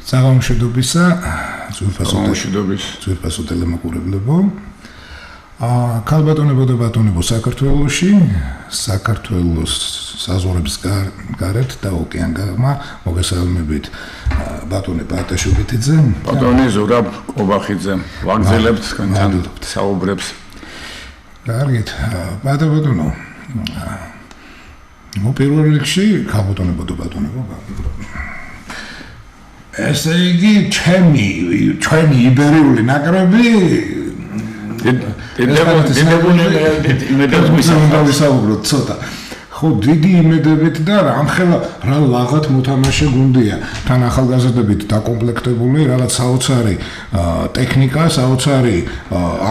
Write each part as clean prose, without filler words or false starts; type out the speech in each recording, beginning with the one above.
საღამოშიდობისა ძვირფასო ტელემოყურებლებო ქალბატონებო და ბატონებო საქართველოში საქართველოს საზღვრების გარეთ და ოკეანგარმა მოგესალმებით ბატონი ბატაშობიტიძე ბატონი ზურაბ კობახიძე ვაგზელებთ თქვენთან საუბრებს კარგით ბატონო პირველ რიგში ქალბატონებო და ბატონებო ესე იგი ჩვენი იბერიული ნაკრები ვისაუბროთ ცოტა ხო დიდი იმედებით და რამხელა რა ლაღად მოთამაშე გუნდია თან ახალგაზრდებით დაკომპლექტებული რაღაც საოცარი ტექნიკა საოცარი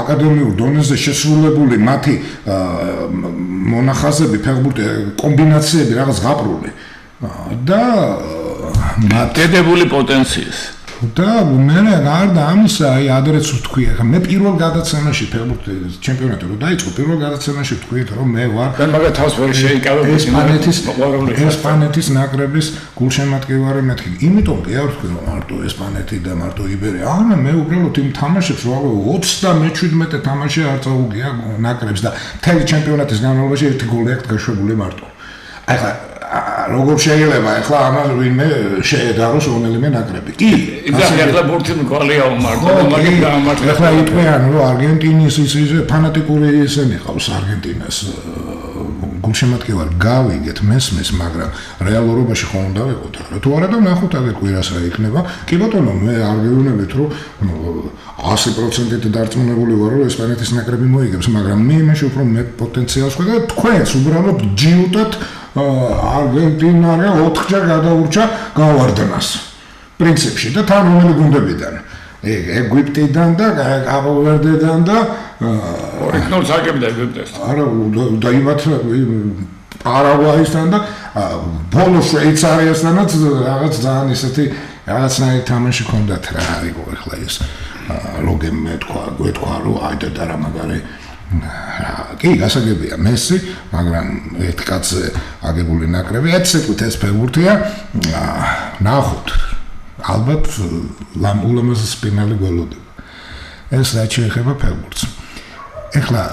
აკადემიურ დონეზე შესრულებული მათი მონახაზები ფეხბურთი კომბინაციები რაღაც ღაპრული და დადებული პოტენციის და მე გარდა ამისა აი ადრეც ვთქვია ხა მე პირველ გადაცემაში ფეხბურთი ჩემპიონატი რო დაიწყო პირველ გადაცემაში ვთქვით რომ მე ვარ მაგა თავს ვერ შეიკავებ ესპანეთის ნაკრების გულშემატკივარი მეთქი იმიტომ კი არ ვთქვი რომ მარტო ესპანეთი და მარტო იბერია არა მე უბრალოდ იმ თამაშებს ვაღო 27 თამაში არ წაუგია ნაკრებს და მთელი ჩემპიონატის განმავლობაში ერთი გოლი აქვს გაშვებული მარტო ახლა როგორ შეიძლება ახლა ამას ვინმე შეედაროს რომელიმე ნაკრები კი ახლა ბურთი მგვალიაო მარტო მაგით გაამართლა ახლა იტყვიან რომ არგენტინის ის ფანატიკური ისენი ყავს არგენტინას გულშემატკივარი გავიგეთ მესმის მაგრამ რეალურობაში ხომ უნდა ვიყოთ რა თუ არა და ნახოთ აგერ კვირას რა იქნება კი ბატონო მე არ გეუბნებით რომ 100%-ით დარწმუნებული ვარ რომ ესპანეთის ნაკრები მოიგებს მაგრამ მე იმაში უფრო მეტ პოტენციალს ხედავ თქვენც უბრალოდ ჯიუტად არგენტინა 4-ჯერ გადაურჩა გავარდნას პრინციპში და თან რომელი გუნდებიდან ეგვიპტიდან და კაბო-ვერდედან და 2-0 აგებდა ეგვიპტეს არა და იმათ პარაგვაისთან და ბოლო შვეიცარიასთანაც რაღაც ძალიან ისეთი რაღაცნაირი თამაში ჰქონდათ რა არისო ახლა ეს ლოგემ გვეთქვა რომ აიდა და რა მაგარი კი გასაგებია მესი მაგრამ ერთ კაცზე აგებული ნაკრები ეცეკუთ ეს ფეხბურთია ნახოთ ალბათ ულამაზესი ფინალი გველოდება ეს რაც შეეხება ფეხბურთს ეხლა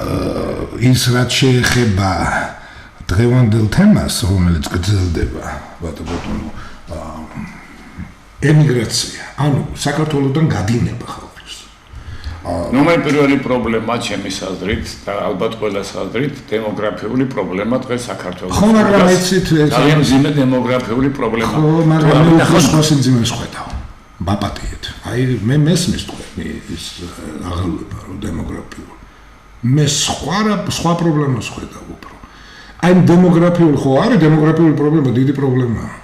ის რაც შეეხება დღევანდელ თემას რომელიც გრძელდება ბატონო ემიგრაცია ანუ საქართველოსდან გადინება ნუ მე პირველი პრობლემა ჩემის აზრით და ალბათ ყველას აზრით დემოგრაფიული პრობლემა დღეს საქართველოს ხო მაგრამ ეცით ძალიან ძიმე დემოგრაფიული პრობლემა ხო მაგრამ მე ხოს ძიმეს ხედავ ბაპატიეთ აი მე მესმის თქვენი ის აღელვება რომ დემოგრაფიული მე სხვა პრობლემას ხედავ უფრო აი დემოგრაფიული ხო არის დემოგრაფიული პრობლემა დიდი პრობლემაა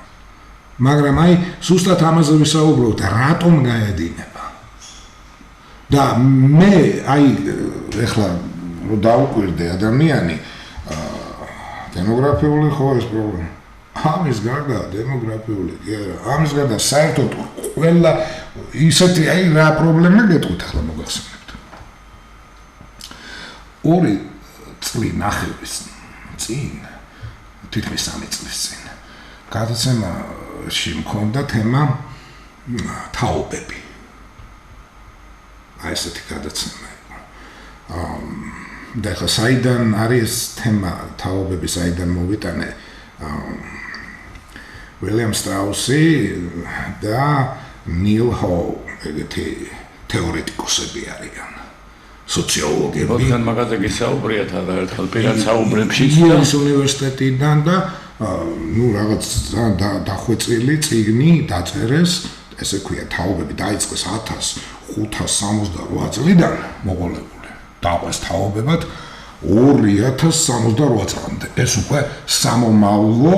მაგრამ აი ზუსტად ამაზე ვისაუბროთ რატომ გაედინება და მე აი ეხლა რომ დაუკვირდე ადამიანი დემოგრაფიული ხო ეს პრობლემა ამის გარდა დემოგრაფიული კი არა ამის გარდა საერთოდ ყველა ისეთი აი რა პრობლემა გეტყვით ახლა მოგახსენებთ 2 წლის ნახევრის წინ თითქმის 3 წლის წინ გადაცემაში მქონდა თემა თაობები აი ესეთი გადაცემა იყო. და ხა საიდან არის თემა თაობები საიდან მოვიტანე ვილიამ სტრაუსი და ნილ ჰოუ ეგეთი თეორეტიკოსები არიან. სოციოლოგები. ბოლთან მაგაზე გისაუბრიათ არაერთხელ პირად საუბრებში იელის უნივერსიტეტიდან და ნუ რაღაც დახვეწილი წიგნი დაწერეს ესე ქვია თაობები დაიწყეს 1568 წლიდან მოყოლებული. დაყვეს თაობებად 2068 წლამდე. ეს უკვე სამომავლო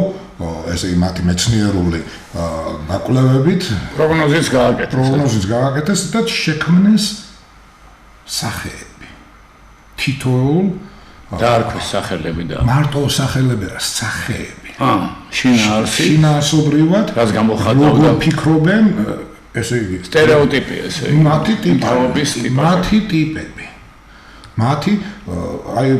ესე მათი მეცნიერული გაკვლევებით პროგნოზის გააკეთეს და შექმნეს სახეები. თითოეულ დაარქვეს სახელები და მარტო სახელები რა სახეები. შინაარსობრივად რაც გამოხატავდა ფიქრობენ ესე იგი სტერეოტიპი ესე იგი მათი ტიპები მათი აი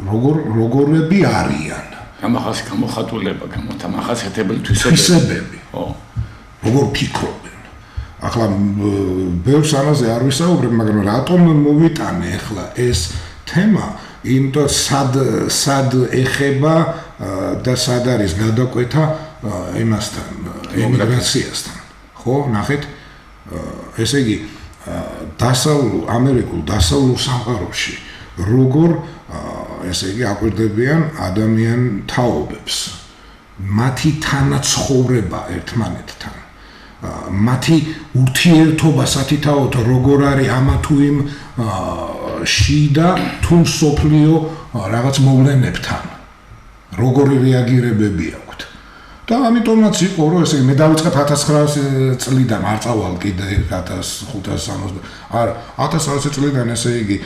როგორები არიან ამახას გამოხატულება გამოთამახასიათებელი თვისებები ხო როგორ ფიქრობენ ახლა ბევრს ამაზე არ ვისაუბრებ, მაგრამ რატომ მოვიტანე ახლა ეს თემა, იმიტომ სად ეხება და სად არის გადაკვეთა იმასთან, ემიგრაციასთან. ხო, ნახეთ, ესე იგი ამერიკულ დასავლურ სამყაროში როგორ ესე იგი აკვირდებიან ადამიან თაობებს, მათი თანაცხოვრება ერთმანეთთან, მათი ურთიერთობა სათითაოდ როგორ არის ამა თუ იმ შიდა თუ მსოფლიო რაღაც მოვლენებთან, როგორი რეაგირებები აქვთ. და ამიტომაც იყო, რომ ესე მე დავიწყებ 1900 წლიდან, არ წავალ კიდე 1560 არა 1900 წლიდან, ესე იგი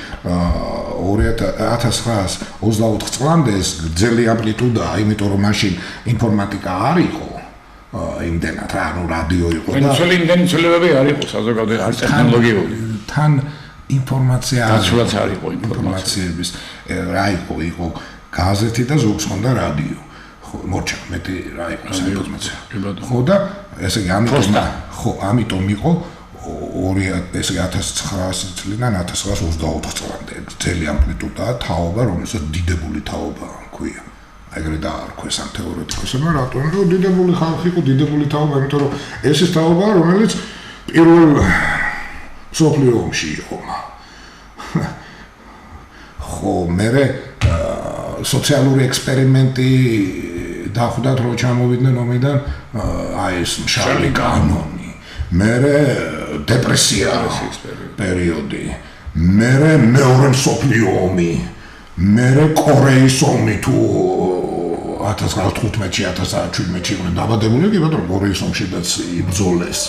1924 წლამდე ეს გრძელი ამპლიტუდაა, იმიტომ რომ მაშინ ინფორმატიკა არ იყო იმდენად, ანუ რადიო იყო და იმდენი ცვლილებები არ იყო საზოგადოებრივი, არ ტექნოლოგიური. თან ინფორმაცია დაცულაც არ იყო ინფორმაციების რა იყო გაზეთი და ზოგს ხონდა რადიო. მორჩა მეტი რა იყო საინფორმაციო. ხო და ესე იგი ამიტომ იყო 1900 წლიდან 1924 წლამდე ძელი ამპლიტუდაა თაობა, რომელსაც დიდებული თაობა ქვია. ეგრე დაარქვეს ამ თეორეტიკოსებმა, რატომ? რომ დიდებული ხალხი იყო, დიდებული თაობა, იმიტომ რომ ეს ის თაობა, რომელიც პირველ მსოფლიო ომში იყო. ხო, მერე სოციალური ექსპერიმენტი დახვდათ, რომ ჩამოვიდნენ ომიდან აი ეს შარლი კანონი, მერე დეპრესია პერიოდი, მერე მეორე მსოფლიო ომი, მერე კორეის ომი თუ 1915-ში 1917-ში იყვნენ დაბადებული, კი ბატონო, კორეის ომშიდაც იბრძოლეს.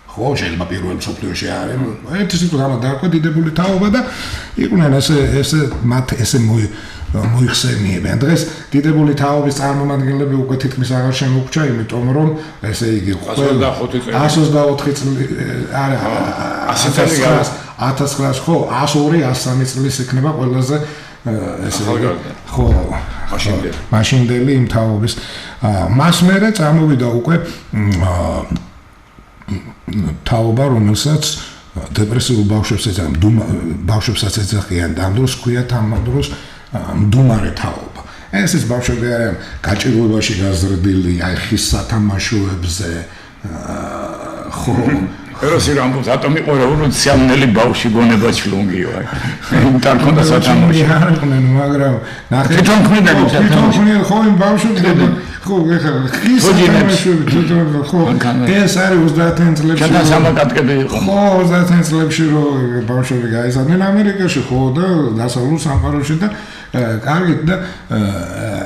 ხო, შეიძლება პირველ მსოფლიოში არის, ერთი სიტყვით ამათ დაარქვა დიდებული თაობა და იყვნენ ესე მოიხსენიებენ. დღეს დიდებული თაობის წარმომადგენლები უკვე თითქმის აღარ შემოგვჭა, იმიტომ რომ ესე იგი 124 წელი არა 1900 ხო 102-103 წლის იქნება ყველაზე ესე იგი ხო მაშინდელი იმ თაობის მას მერე წარმოვიდა უკვე თაობა, რომელსაც დეპრესიულ ბავშვებსაც ეძახიან და ამ დროს ქვიათ ამ დროს მდუმარე თაობა. ეს ის ბავშვები არიან გაჭირვებაში გაზრდილი, აი ხის სათამაშოებზე, ხო ეროსი რამბოს ატომი რევოლუციონელი ბავში გონება ჩლუნგიო აი. იმიტომ ქონდა სათამაშო. მაგრამ ნახე თვითონ ქმნიდა სათამაშო. ხო იმ ბავშვები ხო ეხლა ხის სათამაშოები თვითონ ხო ეს არის 30 წლებში. ჩათა სამაკატკები იყო. ხო 30 წლებში რო ბავშვები გაიზარდნენ ამერიკაში ხო და დასავლურ სამყაროში და კარგით და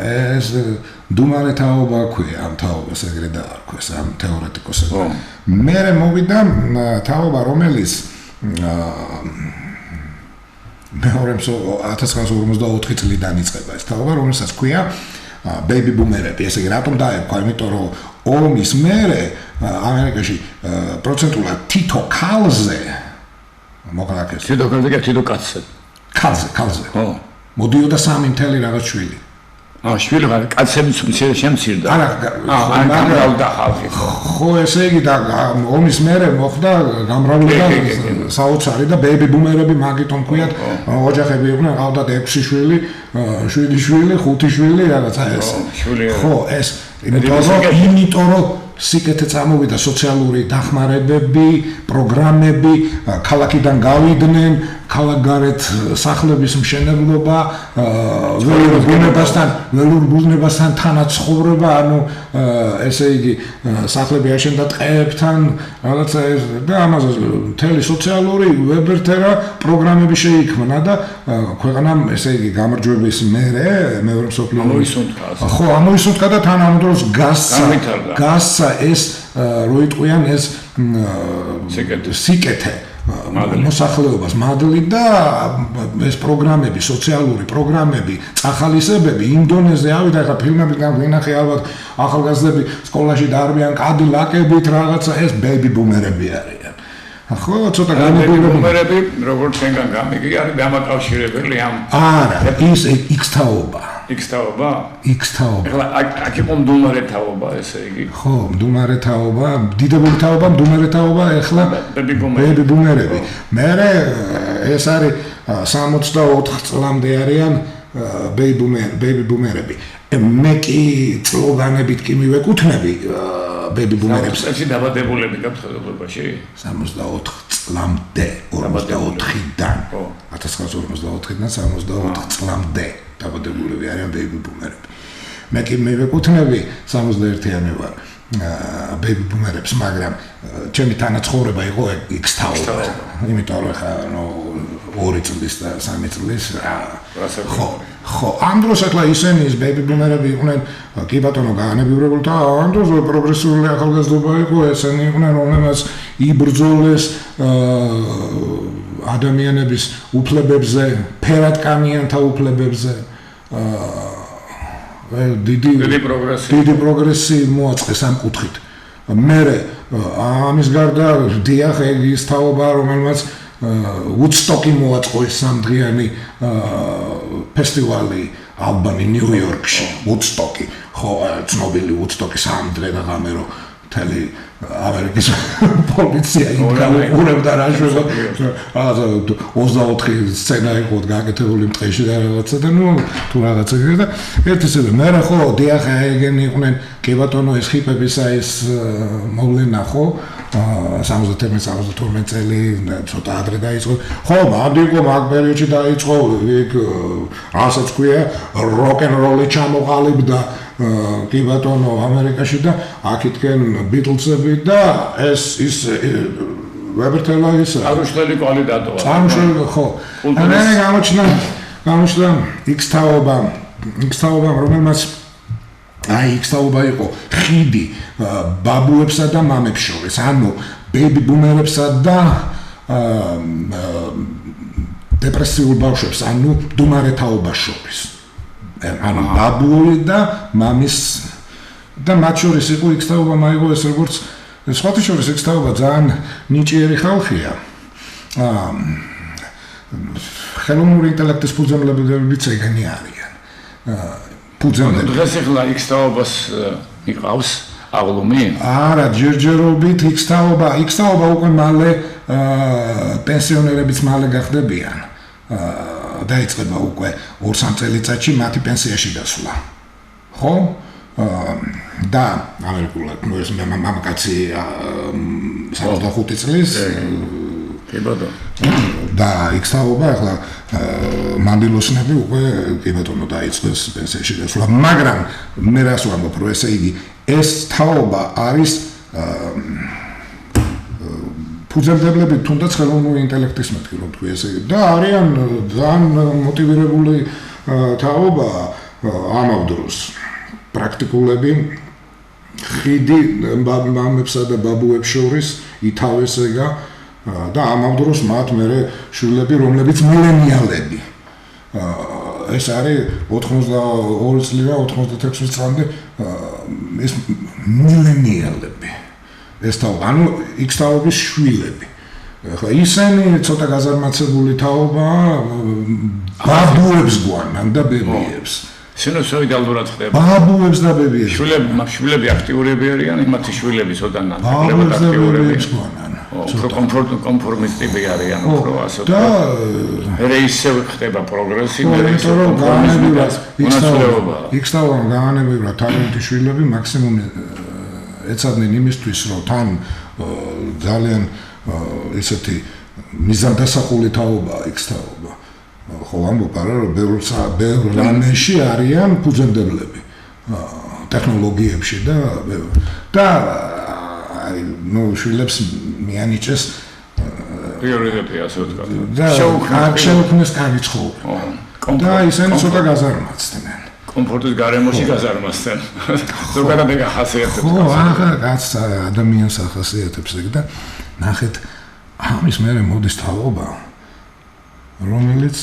ეს დუმარე თაობა ქვია ამ თაობას ეგრე დაარქვეს ამ თეორეტიკოსებმა. მერე მოვიდა თაობა, რომელიც მეორე 1954 წლიდან იწყება ეს თაობა, რომელსაც ქვია baby boomerები. ესე იგი რატომ დაერქვა? იმიტომ რომ ომის მერე ამერიკაში პროცენტულად თითო ქალზე მოკლაკეს. თითო ქალზე და თითო კაცზე. ქალზე. ხო. მოდიოდა 3 რაღაც შვილი. შვილი რა კაცებიც შემცირდა. არა, გამრავლდა ხალხი. ხო, ესე იგი და ომის მერე მოხდა გამრავლება საოცარი და baby boomerები მაგითომ ქვიათ, ოჯახები იყვნენ, ყავდათ 6 შვილი, 7 შვილი, 5 შვილი, რაღაცა ეს. ხო, ეს იმიტომ რომ სიკეთე წამოვიდა სოციალური დახმარებები, პროგრამები, ქალაქიდან გავიდნენ, ქალაქგარეთ სახლების მშენებლობა, ველურ ბუნებასთან თანაცხოვრება, ანუ ესე იგი სახლები აშენდა ტყეებთან, რაღაცა ეს და ამაზე მთელი სოციალური ვებერთერა პროგრამები შეიქმნა და ქვეყნამ ესე იგი გამარჯვების მერე მეორე მსოფლიო ხო ამოისუნთქა და თან ამ დროს გასცა ეს რო იტყვიან ეს სიკეთე მოსახლეობას მადლი და ეს პროგრამები, სოციალური პროგრამები, წახალისებები ინდონეზე ავიდა ხა ფილმები განვინახე ალბათ ახალგაზრდები სკოლაში დაარბიან კადილაკებით რაღაცა ეს ბეიბი ბუმერები არიან. ხო, ცოტა განებულები, როგორც შენგან გამიგი, არის დამაკავშირებელი ამ. არა, ის X-თაობა. X-თაობა? X-თაობა. ეხლა აქ იყო მდუმარე თაობა, ესე იგი. ხო, მდუმარე თაობა, დიდებული თაობა, მდუმარე თაობა, ეხლა ბეიბი ბუმერები. მე ეს არის 64 წლამდე არიან ბეიბი ბუმერები. მე კი წლოვანებით კი მივეკუთვნები ბეიბი ბუმერებს. ეს დაბადებულები გაქვთ ხელოვნებაში? 64 წლამდე, 44-დან. 1944-დან 64 წლამდე დაბადებულები არიან ბეიბი ბუმერები. მე კი მივეკუთვნები 61-იანი ვარ ბეიბი ბუმერებს, მაგრამ ჩემი თანაცხოვრება იყო X-თაობა. იმიტომ რომ ხა 2 წლის და 3 წლის ხო, ამ დროს ახლა ისინი ის ბეიბი ბუმერები იყვნენ კი ბატონო განებივრებული და ამ დროს პროგრესიული ახალგაზრდობა იყო, ესენი იყვნენ რომელმაც იბრძოლეს ადამიანების უფლებებზე, ფერადკანიანთა უფლებებზე. დიდი პროგრესი მოაწყეს ამ კუთხით. მე ამის გარდა დიახ ის თაობა რომელმაც Woodstock-ი მოაწყო ეს სამდღიანი ფესტივალი ალბანი ნიუ-იორკში, Woodstock-ი. ხო, ცნობილი Woodstock-ი სამდღე და გამერო მთელი ამერიკის პოლიცია იმგავურებდა რაშვება. რაღაცა 24 სცენა იყო გაკეთებული მტყეში და რაღაცა და თუ რაღაცა და ერთ ისე მე ხო დიახ ეგენი იყვნენ კი ბატონო ეს ხიპებისა ეს მოვლენა ხო 71-72 წელი ცოტა ადრე დაიწყო. ხო, მანდ მაგ პერიოდში დაიწყო იქ რასაც ქვია როკ-ენ-როლი ჩამოყალიბდა კი ბატონო ამერიკაში და აქეთკენ ბიტლსები და ეს ის ვებერტელა ის არუშტელი კვალი დატოვა. არუშტელი ხო. მე გამოჩნდა X-თაობა რომელმაც X-თაობა იყო ხიდი ბაბუებსა და მამებს შორის, ანუ ბეიბი ბუმერებსა და დეპრესიულ ბავშვებს, ანუ მდუმარე თაობას შორის. ანუ ბაბუი და მამის და მათ შორის იყო X-თაობა მაიღო ეს როგორც სხვათა შორის X-თაობა ძალიან ნიჭიერი ხალხია. ხელოვნური ინტელექტის ფუძემდებლებიც ეგენი არიან. დღეს ახლა X-თაობას იყავს აღლუმი? არა, ჯერჯერობით X-თაობა უკვე მალე პენსიონერებიც მალე გახდებიან. დაიწყება უკვე 2-3 წელიწადში მათი პენსიაში დასვლა. ხო? და ამერიკულად ეს მამაკაცი 65 წლის კი ბატონო. და X-თაობა ახლა მანდილოსნები უკვე კი ბატონო დაიწყეს პენსიაში დასვლა, მაგრამ მე რას ვამბობ, რომ ესე იგი ეს თაობა არის ფუძემდებლები თუნდაც ხელოვნური ინტელექტის მეთქი რომ თქვი ესე და არიან ძალიან მოტივირებული თაობა ამავ დროს პრაქტიკულები ხიდი მამებსა და ბაბუებს შორის ითავეს ეგა და ამავ დროს მათ მერე შვილები რომლებიც მილენიალები ეს არის 82 წლიდან 86 წლამდე ეს მილენიალები ეს თაობა, ანუ X-თაობის შვილები. ახლა ისინი ცოტა გაზარმაცებული თაობაა, ბაბუებს გვანან და ბებიებს. სინუსოიდალურად ხდება. ბაბუებს და ბებიებს. შვილები აქტიურები არიან, იმათი შვილები ცოტა ნაკლებად აქტიურები გვანან. უფრო კონფორმისტები არიან, უფრო ასე ვთქვათ. და მე ისევ ხდება პროგრესი, მე ისევ X-თაობამ განებივრა თავიანთი შვილები მაქსიმუმ ეცადნენ იმისთვის, რომ თან ძალიან ესეთი მიზანდასახული თაობა X-თაობა. ხო, ამბობ არა, რომ ბევრ რამეში არიან ფუძემდებლები ტექნოლოგიებში და შვილებს მიანიჭეს პრიორიტეტი, ასე ვთქვათ. შეუქმნეს კარგი ცხოვრება. და ისინი ცოტა გაზარმაცდნენ. კომფორტის გარემოში გაზარმასდნენ. ზოგადად ეგ ახასიათებს. ხო, ახლა რაც ადამიანს ახასიათებს ეგ და ნახეთ ამის მერე მოდის თაობა რომელიც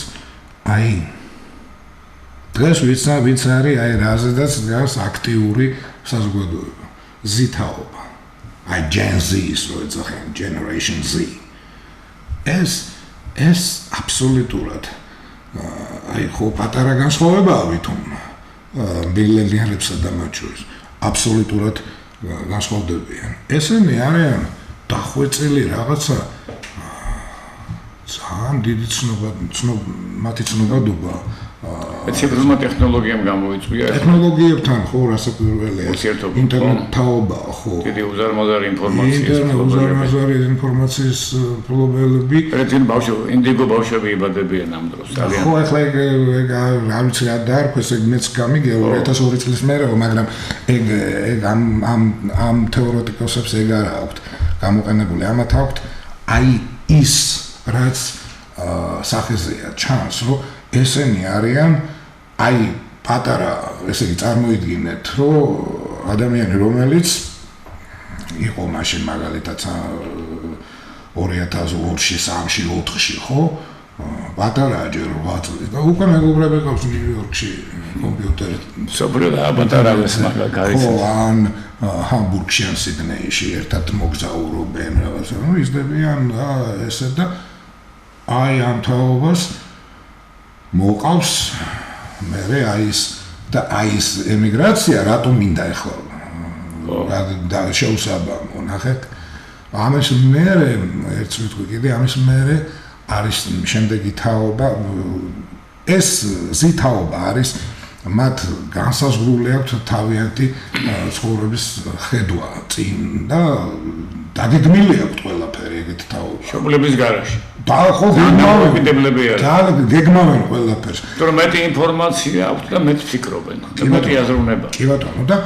დღეს ვიც არის რაზედაც გავს აქტიური საზოგადოება Z თაობა Gen Z, so it's a generation Z. ეს აბსოლუტურად აი ხო პატარა განსხვავებაა ვითომ მილიონერებსა და მათ შორის აბსოლუტურად განსხვავდებიან. ესენი არიან დახვეწილი რაღაცა ძალიან დიდი მათი ცნობადობა ციფრულმა ტექნოლოგიამ გამოიწვია ტექნოლოგიებთან ხო რასაკვირველია ინტერნეტ თაობა ხო დიდი უზარმაზარი ინფორმაციის ფლობელები ერთინ ინდიგო ბავშვები იბადებიან ამ დროს ძალიან ხო ახლა ეგ არ ვიცი რა დაარქვეს ეგ მეც გამიგია 2002 წლის მერე მაგრამ ეგ ამ თეორეტიკოსებს ეგ არ აქვთ გამოყენებული ამათ აქვთ აი ის რაც სახეზეა ჩანს რომ ესენი არიან აი პატარა ესე იგი წარმოიდგინეთ რომ ადამიანი რომელიც იყო მაშინ მაგალითად 2002-ში 3-ში 4-ში ხო პატარა ჯერ 8 წელი და უკვე მეგობრები ყავს ნიუ-იორკში კომპიუტერი სოფლიო და პატარა ეს მაგალითად ხო ან ჰამბურგში ან სიდნეიში ერთად მოგზაურობენ რაღაცა ნუ იზრდებიან ესე და აი ამ თაობას მოყავს მე აი ეს ემიგრაცია რატომ მინდა ახლა და შეუსაბამო ნახეთ ამის მერე ერთ ვიტყვი კიდე ამის მერე არის შემდეგი თაობა ეს ზითაობა არის მათ განსაზღვრული აქვს თავიანთი ცხოვრების ხედვა წინ და დაგეგმილი აქვს ყველაფერი ეგეთი თაობა შობლების გარაში და ხო გეგმავენ ყველაფერს თორემ მეტი ინფორმაცია აქვს და მეტი ფიქრობენ და მეტი აზროვნება კი ბატონო და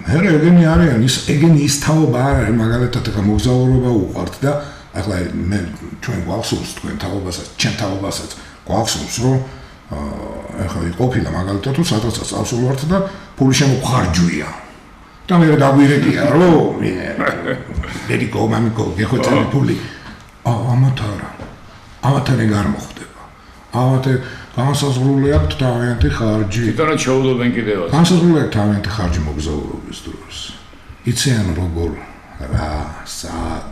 მე ეგენი არიან ეგენი ის თაობა არ არის მაგალითად ახლა მოგზაურობა უყვართ და ახლა მე ჩვენ გვახსოვს თქვენ თაობასაც ჩემ თაობასაც გვახსოვს რომ ახლა იყოფილა მაგალითად თუ სადღაც წავსულვართ და ფული შემოხარჯვია და მე დაგვირეკია რომ მედიკო მამიკო გეხვეწები ფული ამათან ეგ არ მოხდება ამათ განსაზღვრული აქვს თავიანთი ხარჯი თვითონაც შეუძლობენ კიდევაც განსაზღვრული აქვს თავიანთი ხარჯი მოგზაურობის დროს იციან როგორ რა სად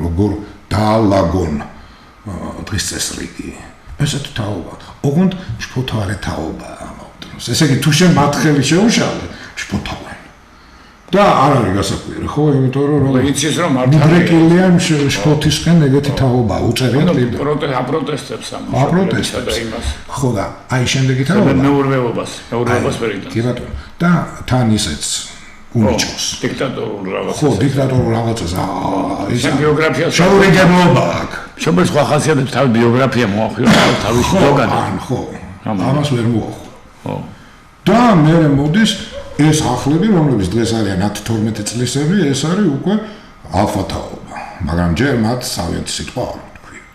როგორ დაალაგონ დღის წესრიგი ესეთი თაობა ოღონდ შფოთვარე თაობაა ამავ დროს ესე იგი თუ შენ მათ ხელი შეუშალე შფოთავენ და არ არის გასაკვირი ხო იმიტომ რომ იცის რომ მართალია მიდრეკილია შფოთისკენ ეგეთი თაობა უწერია აპროტესტებს აპროტესტებს ხო და აი შემდეგი თაობა მეურვეობას ვერიდან კი ბატონო და თან ისეც უნიჭოს დიქტატორულ რაღაცას ხო დიქტატორულ რაღაცას ის ბიოგრაფია შეურიგებლობა აქვს შობლის ხო ახასიათებს თავი ბიოგრაფია მოახიო თავის ბიოგრაფია ხო ამას ვერ მოახო ხო და მე მოდის ეს ახლები რომლებიც დღეს არიან 10-12 წლისები ეს არის უკვე ალფა თაობა მაგრამ ჯერ მათ სავიეთ სიტყვა არ ვთქვით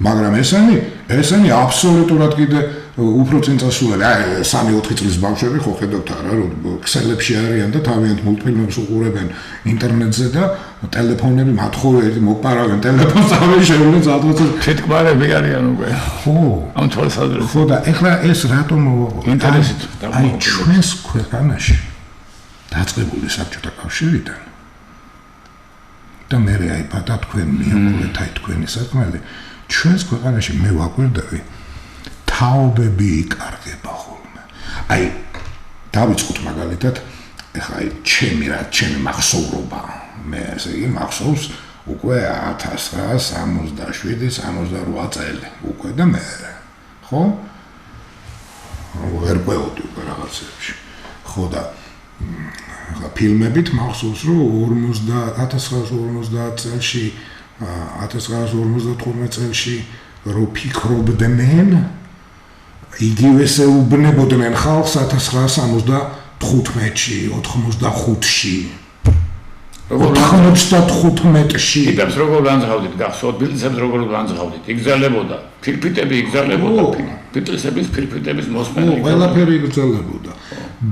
მაგრამ ესენი აბსოლუტურად კიდე უფრო წინ წასულები აი 3-4 წლის ბავშვები ხო ხედავთ არა რომ ქსელებში არიან და თავიანთ მულტფილმებს უყურებენ ინტერნეტზე და ტელეფონები მათ ხო მოპარავენ ტელეფონს ავე შევლენ სადღაც თითქმარები არიან უკვე ხო ამ თვალსაზრისით ხო და ეხლა ეს რატომ ინტერესით აი ჩვენს ქვეყანაში დაწყებული საბჭოთა კავშირიდან და მე აი პატა თქვენ მიაკვლეთ აი თქვენი საქმე ჩვენს ქვეყანაში მე ვაკვირდები თაობები იკარგება ხოლმე აი დავიწყოთ მაგალითად ეხლა აი ჩემი მახსოვრობა მე ესე იგი მახსოვს უკვე 1967-68 წელი უკვე და მე ხო ვერ ყვეოდი უკვე რაღაცებში ხო და ახლა ფილმებით მახსოვს რომ 1950 წელში 1955 წელში რო ფიქრობდნენ იგივესე უბნებოდნენ ხალხს 1975-ში 85-ში 95-ში იდებს როგორ განზღავდით გახსოვთ ბილწებს როგორ განზღავდით იგზალებოდა ფირფიტები იგზალებოდა ფიტლისების ფირფიტების მოსმენა ყველაფერი იგზალებოდა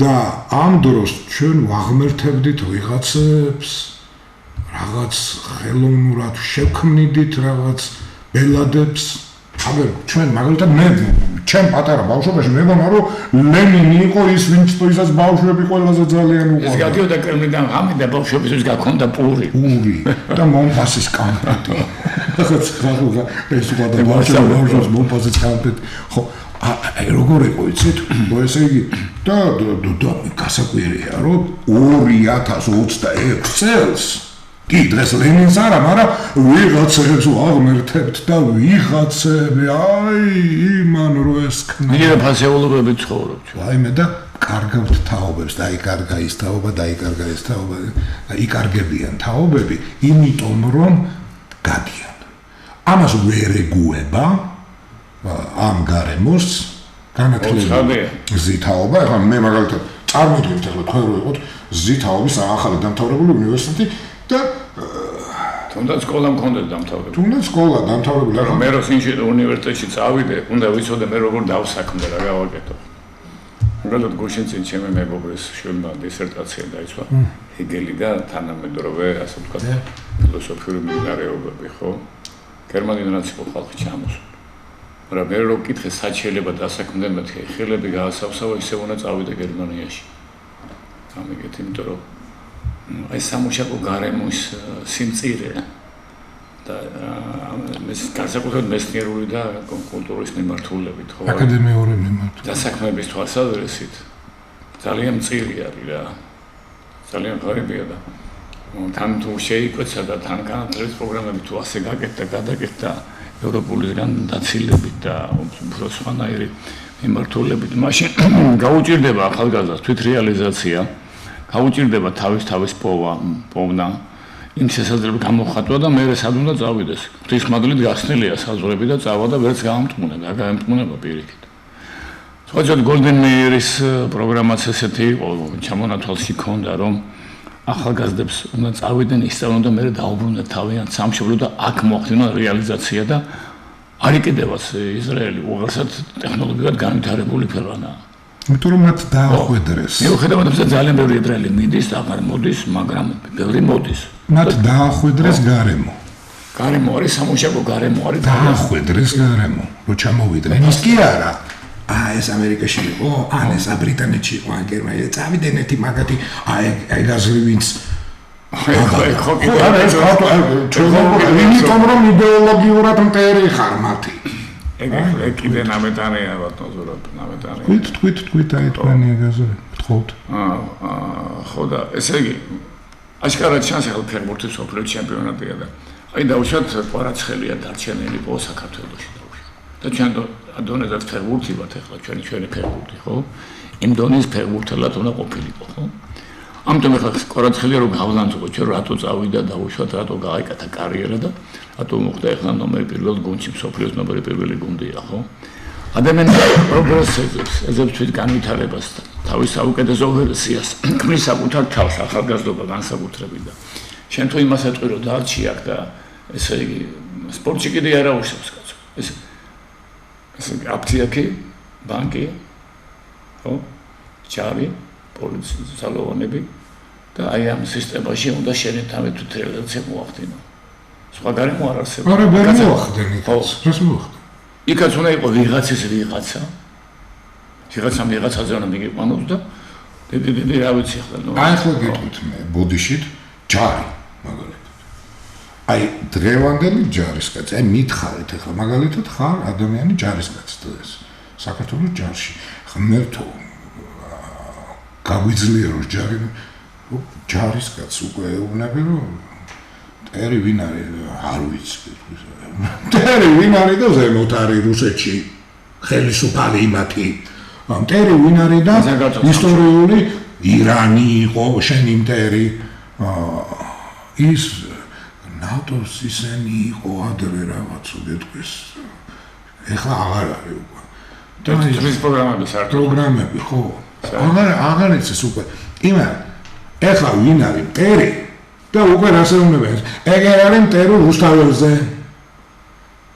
და ამ დროს ჩვენ ვაღმერთებდით ვიღაცებს რაღაც ხელოვნურად შევქმნიდით რაღაც ბელადებს აბა ჩვენ მაგალითად მე ჩემ პატარა ბავშვობაში მეგონა რომ ლენინი იყო ის ვინცოისაც ბავშვები ყველაზე ძალიან უყვარდა. ეს გადიოდა კრემლიდან ღამე და ბავშვებისთვის გაქონდა პური და მომპასის კამპეტი. ხახულა ეს უყურდა ბავშვებს მომპასის კამპეტი. ხო აი როგორ იყო იცით? ესე იგი და გასაკვირია რომ 2026 წელს კი დღეს ლენინს არა, მაგრამ ვიღაცებს ვაღმერთებთ და ვიღაცები იმან რო ეს მიდია ფასეულობები ცხოვრობთ. ვაიმე და კარგავთ თაობებს, დაიკარგა ის თაობა, დაიკარგა ეს თაობა, იკარგებიან თაობები, იმიტომ რომ გადიან. ამას ვერ ეგუება ამ გარემოს განათლებული ზითაობა, ახლა მე მაგალითად წარმოვიდგინეთ ახლა თქვენ რო იყოთ ზითაობის ახალი დამთავრებული უნივერსიტეტი და თუნდაც სკოლა მქონდეთ დამთავრებული. თუნდაც სკოლა დამთავრებული. ახლა მე რო უნივერსიტეტში წავიდე, უნდა ვიცოდე მე როგორ დავსაქმდე რა გავაკეთო. მაგალითად გუშინწინ ჩემი მეგობრის შვილმა დისერტაცია დაიცვა ჰეგელი და თანამედროვე, ასე ვთქვათ, ფილოსოფიური მიმდინარეობები, ხო? გერმანული ნაცისტური ხალხი ჩამოსულა. მაგრამ მე რო ვკითხე სად შეიძლება დასაქმდე მეთქე, ხელები გაასავსავა, ისევ უნდა წავიდე გერმანიაში. ამიგეთ, იმიტომ რომ აი სამუშაო გარემოს სიმწირე და ეს განსაკუთრებით მეცნიერული და კულტურის მიმართულებით, ხო? აკადემიური მიმართულებით. დასაქმების თვალსაზრისით ძალიან მწირი არის რა. ძალიან ღარიბია და თან თუ შეიკვეცა და თან განათლების პროგრამები თუ ასე გაკეთდა, გადაკეთდა ევროპულისგან დაცილებით და უფრო სხვანაირი მიმართულებით, მაშინ გაუჭირდება ახალგაზრდას თვითრეალიზაცია, გაუჭირდება თავის პოვნა, იმ შესაძლებლად გამოხატვა და მე სად უნდა წავიდეს. ღვთისმადლით გახსნილია საზღვრები და წავა და ვერც გაამტყუნება პირიქით. თორემ გოლდენ მეიერის პროგრამაც ესეთი იყო, ჩამონათვალში ქონდა, რომ ახალგაზრდებს უნდა წავიდნენ ისწავლონ და მე დაუბრუნდეთ თავიანთ სამშობლო და აქ მოახდინონ რეალიზაცია და არ იყიდებას ისრაელი უღელსად ტექნოლოგიურად განვითარებული ქვეყანაა. იმიტომ რომ მათ დაახვედრეს. მიუხედავად ამისა ძალიან ბევრი ებრაელი მიდის და აღარ მოდის, მაგრამ ბევრი მოდის. მათ დაახვედრეს გარემო. გარემო არის სამუშაო გარემო არის დაახვედრეს გარემო, რომ ჩამოვიდნენ. ის კი არა. ეს ამერიკაში იყო, ეს ბრიტანეთში იყო, გერმანიაში. წავიდნენ ერთი მაგათი, აი გაზრი ვინც იმიტომ რომ იდეოლოგიურად მტერი ხარ მათი. ეგ კიდე ნამეტანია ბატონო ზურაბ, ნამეტანია. თქვით აი თქვენი გაზრი, გთხოვთ. ხო და ესე იგი აშკარად ჩანს ახლა ფეხბურთის მსოფლიო ჩემპიონატია და აი დაუშვათ კვარაცხელია დარჩენილი პო საქართველოში დაუშვათ. და ჩვენ დონეზე ფეხბურთი ვართ ახლა ჩვენი ფეხბურთი, ხო? იმ დონის ფეხბურთელად უნდა ყოფილიყო, ხო? ამიტომ ახლა კვარაცხელია რომ გავლანძღო ჩვენ რატო წავიდა დაუშვათ, რატო გააკეთა კარიერა და რატო მოხდა ახლა ნომერი პირველ გუნდში მსოფლიოს ნომერი პირველი გუნდია, ხო? ადამიანის პროგრესებს, ეძებს განვითარებას და თავის საუკეთესო ვერსიას ქმნის საკუთარ თავს, ახალგაზრდობა განსაკუთრებით და შენ თუ იმას ეტყვი რომ დარჩი აქ და ესე იგი სპორტში კიდე არა უშავს კაცო. ეს აფთიაქი, ბანკი, ხო? ჯარი, პოლიციის ძალოვანები და აი ამ სისტემაში უნდა შენ თავი თვითრეალიზაცია მოახდინო. სხვა გარემო არ არსებობს. არა, ვერ მოახდენი. ეს მოახდენი. იქაც უნდა იყო ვიღაცის ვიღაცა. ვიღაცაზე უნდა მიგიყვანოს და დიდი რა ვიცი ახლა. აი ახლა გეტყვით მე ბოდიშით ჯარი მაგალითად. აი დღევანდელი ჯარისკაცი, აი მითხარით ახლა მაგალითად ხარ ადამიანი ჯარისკაცი დღეს საქართველოს ჯარში. ღმერთო გაგვიძლიეროს ჯარისკაცი უკვე ეუბნები რომ მტერი ვინ არის არ ვიცი. მტერი ვინ არის და ზემოთ არის რუსეთში ხელისუფალი იმათი. მტერი ვინ არის და ისტორიული ირანი იყო შენი მტერი. ის ნატოს ისენი იყო ადრე რაღაც გეტყვის. ეხლა აღარ არის უკვე. და ის პროგრამები ხო? აღარ იცის უკვე. იმან ეხლა ვინ არის მტერი და უკვე რასეუნებენ. ეგ არის მტერი რუსთაველზე.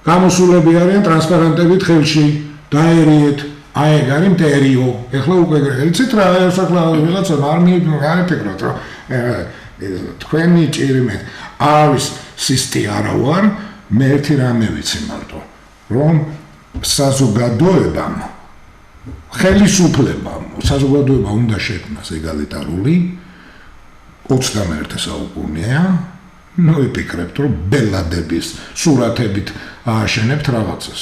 გამოსულები არიან ტრანსპარენტებით ხელში. დაერიეთ. აი ეგ არის მტერიო. ეხლა უკვე იცით რა ახლა ვიღაცა არ მიიფიქროთ რომ თქვენი ჭირიმე არის სისტი არა ვარ მე ერთი რამე ვიცი მარტო რომ საზოგადოებამ ხელისუფლებამ საზოგადოება უნდა შექმნას ეგალიტარული 21 საუკუნეა მოიფიქრებთ რომ ბელადების სურათებით ააშენებთ რაღაცას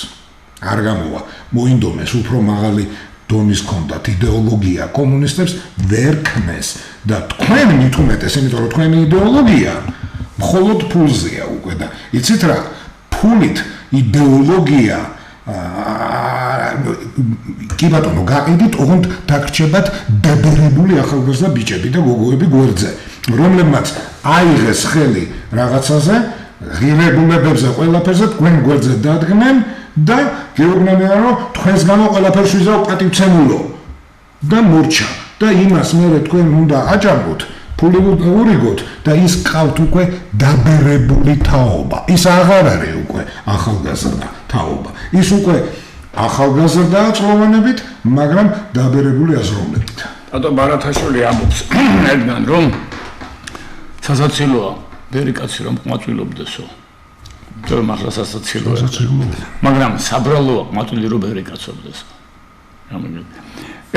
არ გამოვა მოინდომეს უფრო მაღალი დონის კონდათ იდეოლოგია კომუნისტებს ვერ ქმნეს და თქვენ მით უმეტეს იმიტომ რომ თქვენი იდეოლოგია მხოლოდ ფულზეა უკვე და იცით რა ფულით იდეოლოგია კი ბატონო გაყიდით ოღონდ დაგრჩებათ დაბერებული ახალგაზრდა ბიჭები და გოგოები გვერდზე რომლებმაც აიღეს ხელი რაღაცაზე ღირებულებებზე ყველაფერზე თქვენ გვერდზე დადგნენ და გეუბნებიან რომ თქვენს გამო ყველაფერს ვიზავ პატივცემულო და მორჩა და იმას მერე თქვენ უნდა აჭარბოთ ფული ურიგოთ და ის ყავთ უკვე დაბერებული თაობა ის აღარ არის უკვე ახალგაზრდა თაობა ის უკვე ახალგაზრდაა წლოვანებით მაგრამ დაბერებული აზროვნებით ბატონ ბარათაშვილი ამბობს ერთგან რომ სასაცილოა ბევრი კაცი რომ ყმაწვილობდესო და მართლა სასაცილოა მაგრამ საბრალოა ყმაწვილი რომ ბევრი კაცობდეს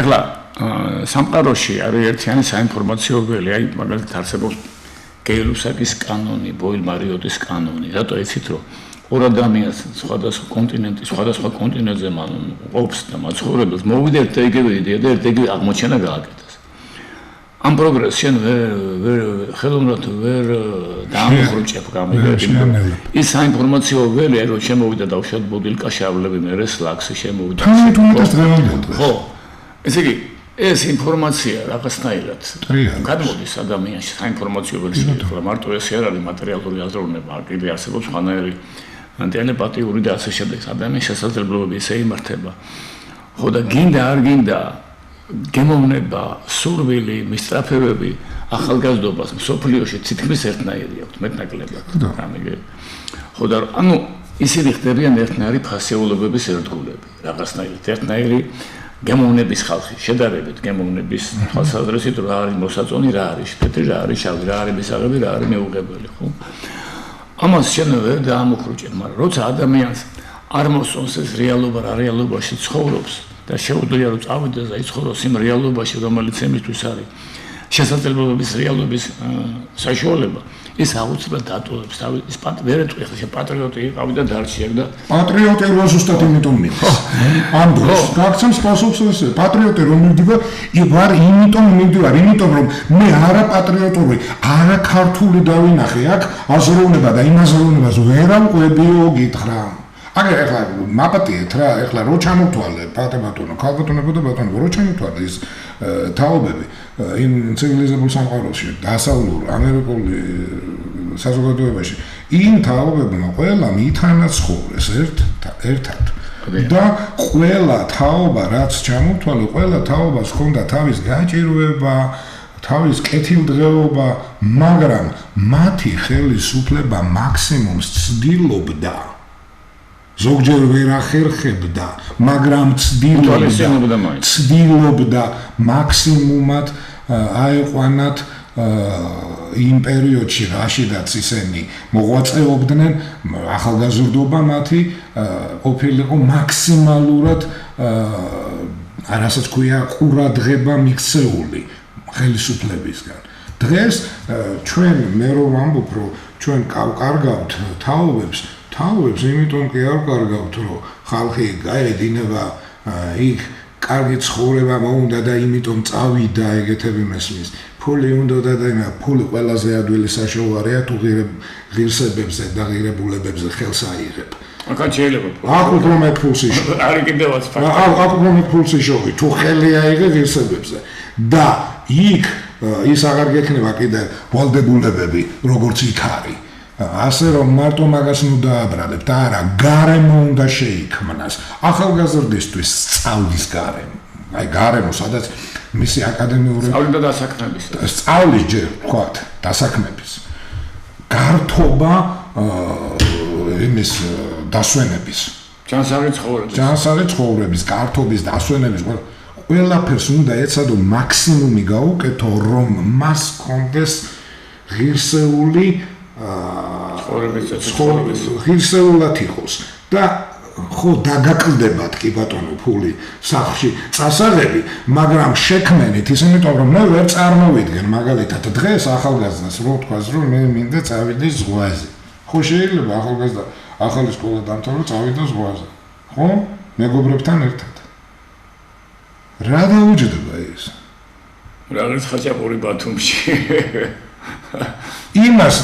ეხლა სამყაროში არის ერთიანი საინფორმაციო ველი აი მაგალითად არსებობს გეილუსაკის კანონი ბოილ მარიოტის კანონი რატო იცით რომ ორ ადამიანს სხვადასხვა კონტინენტზე ყოფს და მაცხოვრებელს მოვიდა ერთ და იგივე იდეა და ერთ და იგივე აღმოჩენა გააკეთეს ამ პროგრესს შენ ვერ ხელოვნურად ვერ დაამხრუჭებ გამიგეთ ის საინფორმაციო ველი რომ შემოვიდა დავშოთ ბოდილკა შავლები მერე სლაქსი შემოვიდა ხო ესე იგი ეს ინფორმაცია რაღაცნაირად გადმოდის ადამიანში საინფორმაციო ველში ხო მარტო ეს არ არის მატერიალური აზროვნება კიდე არსებობს ხანაერი ანტელეპათიური და ასე შემდეგ ადამიანის შესაძლებლობები ესე იმართება ხო და გინდა არ გინდა გემოვნება სურვილი მისწრაფებები ახალგაზრდობას მსოფლიოში თითქმის ერთნაირი აქვს მეტნაკლებად გამიგეთ ხო და ანუ ისინი ხდებიან ერთნაირი ფასეულობების ერთგულები რაღაცნაირად ერთნაირი გემოვნების ხალხი შედარებით გემოვნების თვალსაზრისით რა არის მოსაწონი რა არის თეთრი რა არის შავი რა არის მისაღები რა არის მეუღებელი ხო ამას შენ ვერ დაამოხრუჭებ მაგრამ როცა ადამიანს არ მოსწონს ეს რეალობა რა რეალობაში ცხოვრობს და შეუძლია რომ წავიდეს და იცხოვროს იმ რეალობაში რომელიც იმისთვის არის შესაძლებლობების რეალობის საშუალება ის აუცილებლად დატოვებს ის ვერ ეტყვი ხა პატრიოტი იყავი და დარჩიებ და პატრიოტი რო ზუსტად იმიტომ მიდის ამ დროს გაქცემ სპასობს ეს პატრიოტი რომ მივდივარ ვარ იმიტომ რომ მე არა პატრიოტული არა ქართული დავინახე აქ აზროვნება და იმ აზროვნებას ვერ ამყვებიო გითხრა აგერ ეხლა მაპატიეთ რა ეხლა რო ჩამოთვალე ბატონო ქალბატონებო და ბატონო რო ჩამოთვალე ის თაობები იმ ცივილიზებულ სამყაროში დასავლურ ამერიკული საზოგადოებაში იმ თაობებმა ყველამ ითანაცხოვრეს ერთად და ყველა თაობა რაც ჩამოთვალე ყველა თაობას ჰქონდა თავის გაჭირვება თავის კეთილდღეობა მაგრამ მათი ხელისუფლება მაქსიმუმს ცდილობდა ზოგჯერ ვერ ახერხებდა, მაგრამ ცდილობდა მაქსიმუმად აეყვანათ იმ პერიოდში, რაშიდაც ისინი მოღვაწეობდნენ, ახალგაზრდობა მათი ყოფილიყო მაქსიმალურად რასაც ქვია ყურადღება მიქცეული ხელისუფლებისგან. დღეს ჩვენ მე რომ ვამბობ, რომ ჩვენ კარგავთ თაობებს, იმიტომ კი არ კარგავთ, რომ ხალხი გაედინება იქ კარგი ცხოვრება მოუნდა და იმიტომ წავიდა ეგეთები მესმის. ფული უნდა და ფული ყველაზე ადვილი საშუალებაა თუ ღირსებებზე და ღირებულებებზე ხელს აიღებ. აქაც შეიძლება. აქ უფრო მე ფულს იშოვე. არის კიდევაც ფაქტი. აქ უფრო მე ფულს იშოვე. თუ ხელი აიღე ღირსებებზე და იქ ის აღარ გექნება კიდე ვალდებულებები, როგორც იქ არის. ასე რომ მარტო მაგას ნუ დააბრალებ და არა გარემო უნდა შეიქმნას ახალგაზრდისთვის სწავლის გარემო აი გარემო სადაც მისი აკადემიური სწავლის და დასაქმების სწავლის ჯერ ვთქვათ დასაქმების გართობა იმის დასვენების ჯანსაღი ცხოვრების გართობის დასვენების ყველაფერს უნდა ეცადო მაქსიმუმი გაუკეთო რომ მას კონდეს ღირსეული ღირსეულად იყოს და ხო დაგაკლდებათ კი ბატონო ფული სახლში წასაღები, მაგრამ შექმენით ისე იმიტომ რომ მე ვერ წარმოვიდგენ მაგალითად დღეს ახალგაზრდას რო თქვას რომ მე მინდა წავიდეს ზღვაზე. ხო შეიძლება ახალგაზრდა ახალი სკოლა დამთავრდა წავიდა ზღვაზე. ხო? მეგობრებთან ერთად. რა დაუჯდება ეს? რაღაც ხაჭაპური ბათუმში. იმას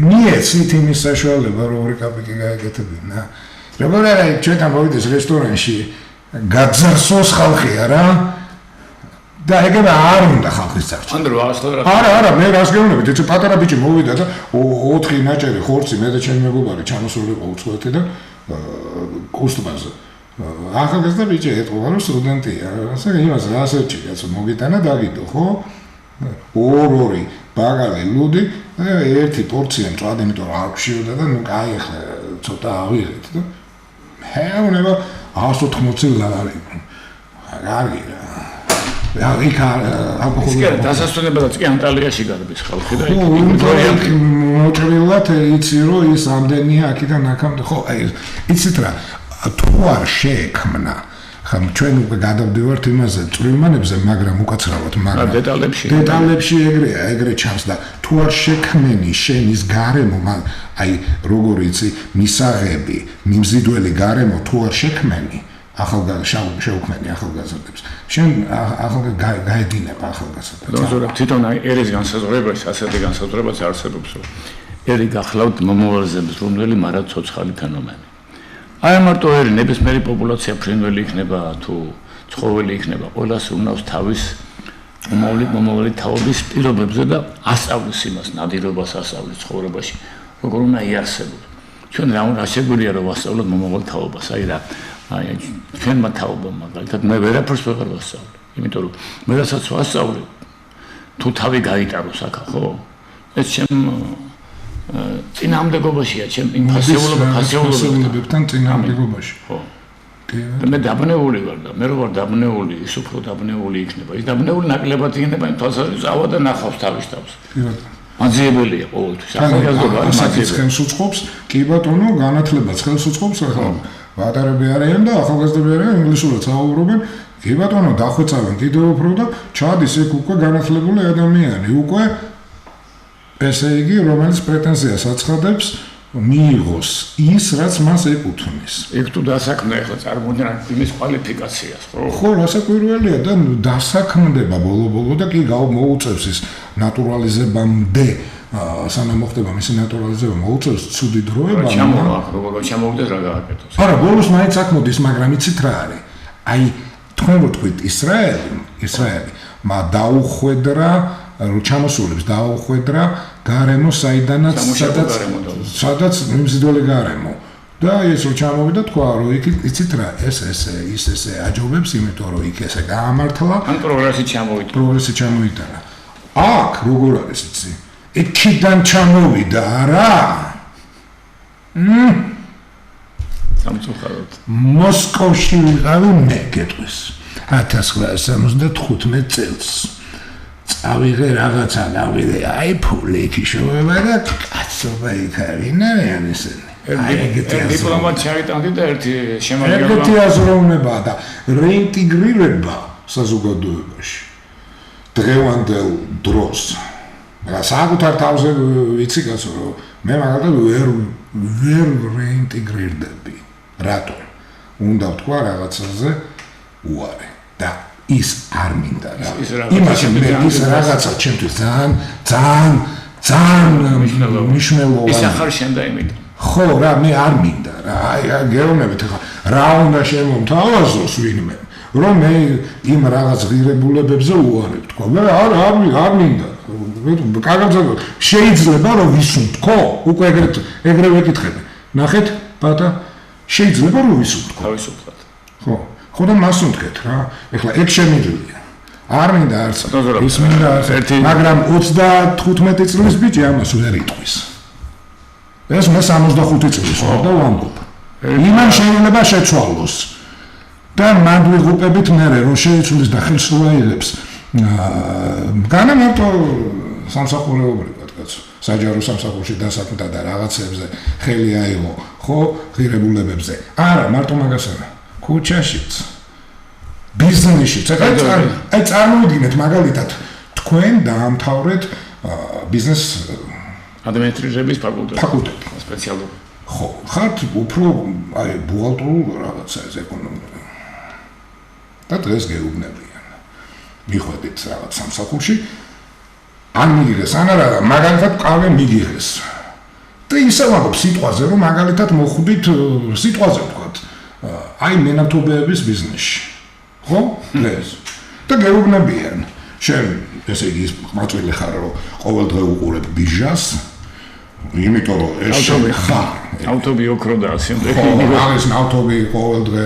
მიეცით იმის საშუალება რომ 2 კაპიკი გაეკეთებინა. როგორ არა ჩვენთან მოვიდეს რესტორანში გაძარცოს ხალხი არა და ეგრე არ უნდა ხალხის წარსულში. ანდრო ახლა არა მე რას გეუბნებით ეს პატარა ბიჭი მოვიდა და 4 ნაჭერი ხორცი მე და ჩემი მეგობარი ჩამოსულიყო უცხოეთე და კუსტმაზე ახალგაზრდა ბიჭი ეტყობა რომ სტუდენტია ასე იმას რასერჩი კაცო მოგიტანა დაგიდო ხო 2 ბაგალი ლუდი და 1 პორცია მწვადი იმიტომ რომ არ გშიოდა და ნუ კაი ახლა ცოტა ავიღეთ და ჰეუნება 180 ლარი კარგი რა იქა აბხოლოდ დასასვენებლად კი ანტალიაში გარბის ხალხი და იქ მოჭრილად იცი რომ ის ამდენია აქიდან აქამდე ხო აი იცით რა თუ არ შეექმნა ხომ ჩვენ უკვე გადავდივართ იმაზე წვრილმანებზე მაგრამ უკაცრავად მაგრამ დეტალებში ეგრე ჩანს და თუ არ შექმენი შენის გარემო აი როგორ იცი მისაღები მიმზიდველი გარემო თუ არ შექმენი შეუქმენი ახალგაზრდებს შენ გაედინება ახალგაზრდებს ზოგადად თვითონ აი ერის განსაზღვრებაში ასეთი განსაზღვრებაც არსებობს რომ ერი გახლავთ მომავალზე მზრუნველი მაგრამ ცოცხალი ფენომენი აი მარტო ერი ნებისმიერი პოპულაცია ფრინველი იქნება თუ ცხოველი იქნება ყველას უნავს თავის მომავალი თაობის პირობებზე და ასწავლის იმას ნადირობას ასწავლის ცხოვრებაში როგორ უნდა იარსებოს ჩვენ რა შეგვიძლია რომ ვასწავლოთ მომავალ თაობას აი რა აი ჩვენმა თაობამ მაგალითად მე ვერაფერს ვეღარ ვასწავლე იმიტომ რომ მე რასაც ვასწავლე თუ თავი გაიტაროს აქა ხო ეს ჩემ წინამდებობაშია ჩემ ფასეულობებთან წინამდებობაში ხო და მე დაბნეული ვარ და მე რო ვარ დაბნეული ის უფრო დაბნეული იქნება ის დაბნეული ნაკლებად იქნება იმ თვალსაზრისით ავა და ნახავს თავის თავს მაძიებელია ყოველთვის ახალგაზრდა მაძიებს ხელს უწყობს კი ბატონო განათლებაც ხელს უწყობს ახლა ვატარები არიან და ახალგაზრდები არიან ინგლისურად საუბრობენ კი ბატონო დახვეწავენ კიდევ უფრო და ჩადის ეგ უკვე განათლებული ადამიანი უკვე ესე იგი რომელიც პრეტენზიას აცხადებს მიიღოს ის რაც მას ეკუთვნის ეგ თუ დასაქმდა ახლა წარმოიდგინე იმის კვალიფიკაციას ხო რასაკვირველია და დასაქმდება ბოლო-ბოლო და კი მოუწევს ის ნატურალიზებამდე სანამ მოხდება მისი ნატურალიზება მოუწევს ცუდი დროება როგორ ჩამოვიდეს რა გააკეთოს არა ბოლოს მაინც აქ მოდის მაგრამ იცით რა არის აი თქვენ ვთქვით ისრაელი დაუხვედრა ჩამოსულებს დაუხვედრა გარემო საიდანაც სადაც მიმზიდველი გარემო და ეს რო ჩამოვიდა თქვა რომ იქ იცით რა ესე აჯობებს იმიტომ რომ იქ ესე გაამართლა ან პროგრესი ჩამოვიდა აქ როგორ არის იცი იქიდან ჩამოვიდა რა სამწუხაროდ მოსკოვში ვიყავი მე გეტყვის 1975 წელს წავიღე რაღაცა დავიდე აი ფული იქ შევება და კაცობა იქ არიან ესენი დიპლომატ ჩაიტანდი და ერთი შემოგიყვება ერთი აზროვნება და რეინტეგრირება საზოგადოებაში დღევანდელ დროს რა საკუთარ თავზე ვიცი კაცო რომ მე მაგალითად ვერ რეინტეგრირდები რატომ უნდა ვთქვა რაღაცაზე უარი და ის არ მინდა რა იმაში მე ის რაღაცა ჩემთვის ძალიან მნიშვნელოვანი ის ახარ შენდა იმით ხო რა მე არ მინდა რა აი გეუბნებით ხა რა უნდა შემომთავაზოს ვინმე რომ მე იმ რაღაც ღირებულებებზე უარი ვთქვა მე არ მინდა კარგად შეიძლება რომ ვისუნთქო უკვე ეგრე ვეკითხები ნახეთ ბატა შეიძლება რომ ვისუნთქო თავისუფლად ხო და მასუნთქეთ რა ეხლა ეგ შემიძლია არ მინდა არც ის მინდა მაგრამ 35 წლის ბიჭი ამას ვერ იტყვის ეს მე 65 წლის ვარ და ვამბობ იმან შეიძლება შეცვალოს და მან ვიღუპებით მე რომ შეიცვლის და ხელს უაიღებს განა მარტო სამსახურეობრივად კაცო საჯარო სამსახურში დასაქმდა და რაღაცებზე ხელი აიღო, ხო, ღირებულებებზე. არა, მარტო მაგასაა. ქუჩაშიც, ბიზნესშიც. აი წარმოვიდგინეთ მაგალითად, თქვენ დაამთავრეთ ბიზნეს ადმინისტრირების ფაკულტეტი. სპეციალური. ხო, ხართ უფრო აი ბუღალტერულ რაღაცა ეს ეკონომიკა. და დღეს გეუბნებიან. მიხვედით რაღაც სამსახურში ან მიგიღეს, ან არა, მაგალითად ყავე მიგიღეს. და ისე ვაგობ სიტყვაზე, რომ მაგალითად მოხვდით სიტყვაზე ვთქვათ, აი მენავთობეების ბიზნესში. ხო? დღეს. და გეუბნებიან, შენ ესე იგი მაწვილი ხარ, რომ ყოველდღე უყურებ ბირჟას, იმიტომ რომ ეს ხარ. ავტობიოქრო და ასე. რაღაც ავტობი ყოველდღე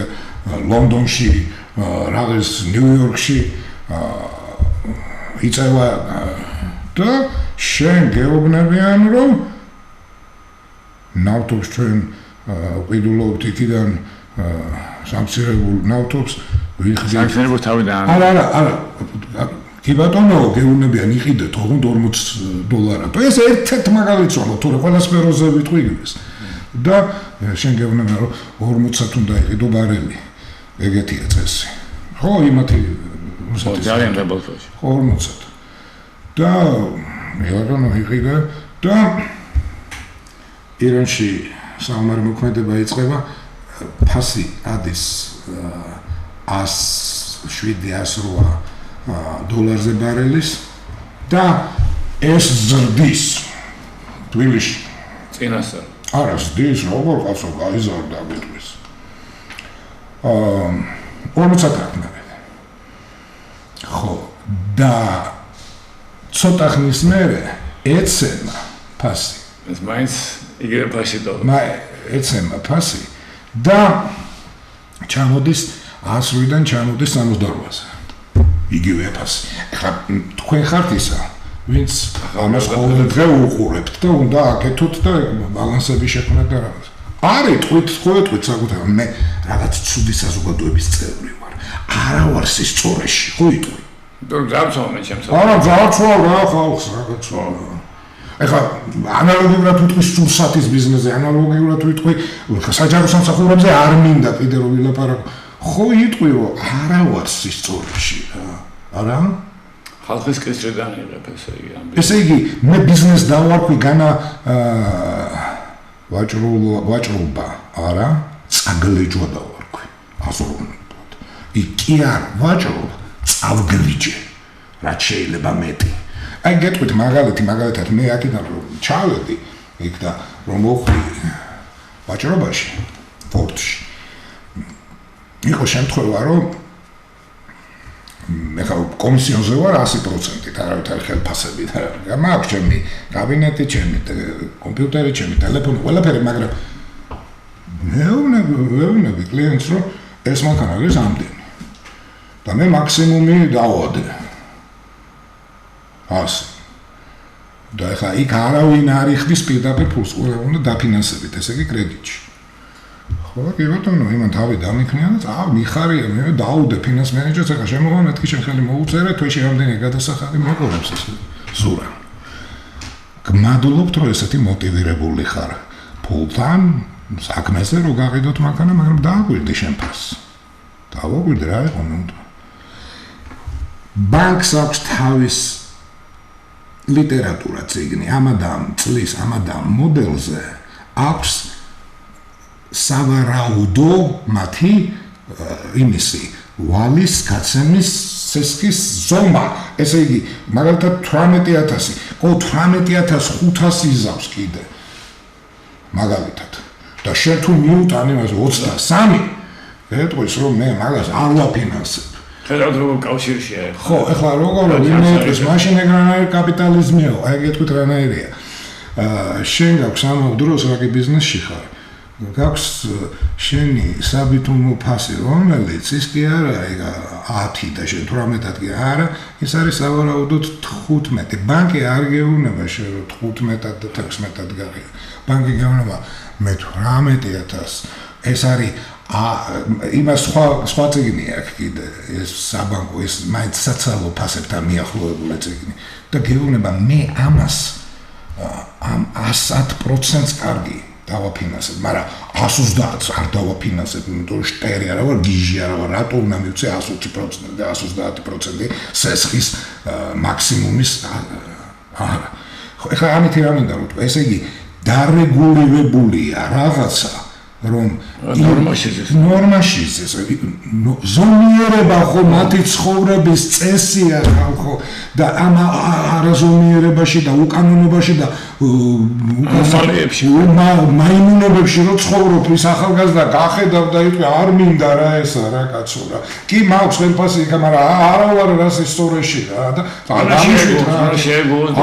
ლონდონში, რაღაც ნიუ-იორკში იწევა და შენ გეუბნებიან, რომ ნავთობს ჩვენ ვიდულობთ იქიდან სამცირებულ ნავთობს ვიხდით. სამცირებულ თავიდან. არა. კი ბატონო, გეუბნებიან იყიდეთ $40. და ეს ერთ-ერთ მაგალითია, თორე ყველა სფეროზე ვიტყვი იგივეს. და შენ გეუბნებიან, რომ 40-ად უნდა იყიდო ბარელი. ეგეთია წესი. ხო, იმათი ძალიან რებელფოში. 40-ად. და მე ბატონო იყიდე და ირანში საომარი მოქმედება იწყება, ფასი ადის $107-108 ბარელის და ეს ზრდის თბილისში. წინასწარ. არა, ზრდის, როგორ კაცო გაიზარდა გეტყვის. 40-ად აკნავენ. ხო, და ცოტა ხნის მერე ეცემა ფასი. ეს მაინც იგივე ფასი და ეცემა ფასი და ჩამოდის 100-დან ჩამოდის 68-ზე. იგივე ფასი. ეხლა თქვენ ხართ ისა, ვინც ამას ყოველდღე უყურებთ და უნდა აკეთოთ და ბალანსები შექმნათ და რაღაც. არ იტყვით, ხო იტყვით საკუთარ, მე რაღაც ცუდი საზოგადოების წევრი ვარ. არა ვარ სისწორეში, ხო იტყვი. ძარცვა მე ჩემს. არა, ძარცვა რა ხალხს რაღაცა. ეხლა ანალოგიურად ვიტყვი სულსათის ბიზნესზე, ანალოგიურად ვიტყვი საჯარო სამსახურებზე არ მინდა კიდე რომ ვილაპარაკო. ხო იტყვი რომ არა ვარ სისწორეში რა. არა? ხალხის კისრიდან იღებ ესე იგი ამბი. ესე იგი მე ბიზნეს დავარქვი განა ვაჭრობა, არა, წაგლეჯვა დავარქვი. აზროვნებად. კი არ ვაჭრობ, წავგლიჯე. რაც შეიძლება მეტი. აი გეტყვით მაგალითად მე აქედან რომ ჩავედი იქ და რომ მოხვდი ვაჭრობაში, პორტში. იყო შემთხვევა რომ მე ხა კომისიონზე ვარ 100%, არავითარი ხელფასები და მაქვს ჩემი კაბინეტი, ჩემი კომპიუტერი, ჩემი ტელეფონი, ყველაფერი, მაგრამ მეუბნები კლიენტს რომ ეს მანქანა არის ამდენი. და მე მაქსიმუმი დავადე. ასე. და ეხლა იქ არავინ არ იხდის პირდაპირ ფულს, ყველა უნდა დაფინანსებით, ესე იგი კრედიტში. ხო, კი ბატონო, იმან თავი დამიქნია და მიხარია, მე დაუდე ფინანს მენეჯერს, ეხლა შემოვა მეთქი შენ ხელი მოუწერე, თვეში რამდენი გადასახადი მეყურებს ეს ზურა. გმადლობთ, რომ ესეთი მოტივირებული ხარ ფულთან, საქმეზე რო გაყიდოთ მანქანა, მაგრამ დააგვირდი შენ ფასს. დავაგვირდი რა იყო მე უნდა. ბანკს აქვს თავის ლიტერატურა წიგნი, ამადამ წლის, ამადამ მოდელზე აქვს სავარაუდო მათი იმისი ვალის გაცემის სესკის ზომა. ესე იგი, მაგალითად 18,000, 18,500 იზავს კიდე. მაგალითად. და შენ თუ მიუტან იმას 23, ეტყვის რომ მე მაგას არ ვაფინანსებ. ხედავთ როგორ კავშირშია. ხო, ეხლა როგორ ვინმეტყვის მაშინ ეგრანაირი კაპიტალიზმია, აი გეტყვით რანაირია. შენ გაქვს ამავ დროს რაგი ბიზნესში ხარ. გაქვს შენი საბიტუმო ფასი, რომელიც ის კი არა, ეგა 10 და შენ 18-ად კი არა, ის არის სავარაუდოდ 15. ბანკი არ გეუბნება შენ რომ 15-ად და 16-ად გაღია. ბანკი გეუბნება მე 18,000. ეს არის იმას სხვა წიგნი აქვს კიდე, ეს საბანკო, ეს მაინც საცალო ფასებთან მიახლოებული წიგნი. და გეუბნება მე ამას ამ 100%-ს კარგი დავაფინანსებ, მაგრამ 130-ს არ დავაფინანსებ, იმიტომ რომ შტერი არა ვარ, გიჟი არა ვარ, რატო უნდა მივცე 120% და 130% სესხის მაქსიმუმის არა. ეხლა ამით რა მინდა რომ ესე იგი დარეგულირებულია რაღაცა რომ ნორმაში ზონიერება ხო მათი ცხოვრების წესია ხალხო და ამ არაზონიერებაში და უკანონობაში და მაიმუნებებში რო ცხოვრობ ის ახალგაზრდა გახედავ და იტყვი არ მინდა რა ესა რა კაცო რა კი მაქვს ხელფასი იქა მაგრამ არა ვარ რას ისტორიაში რა და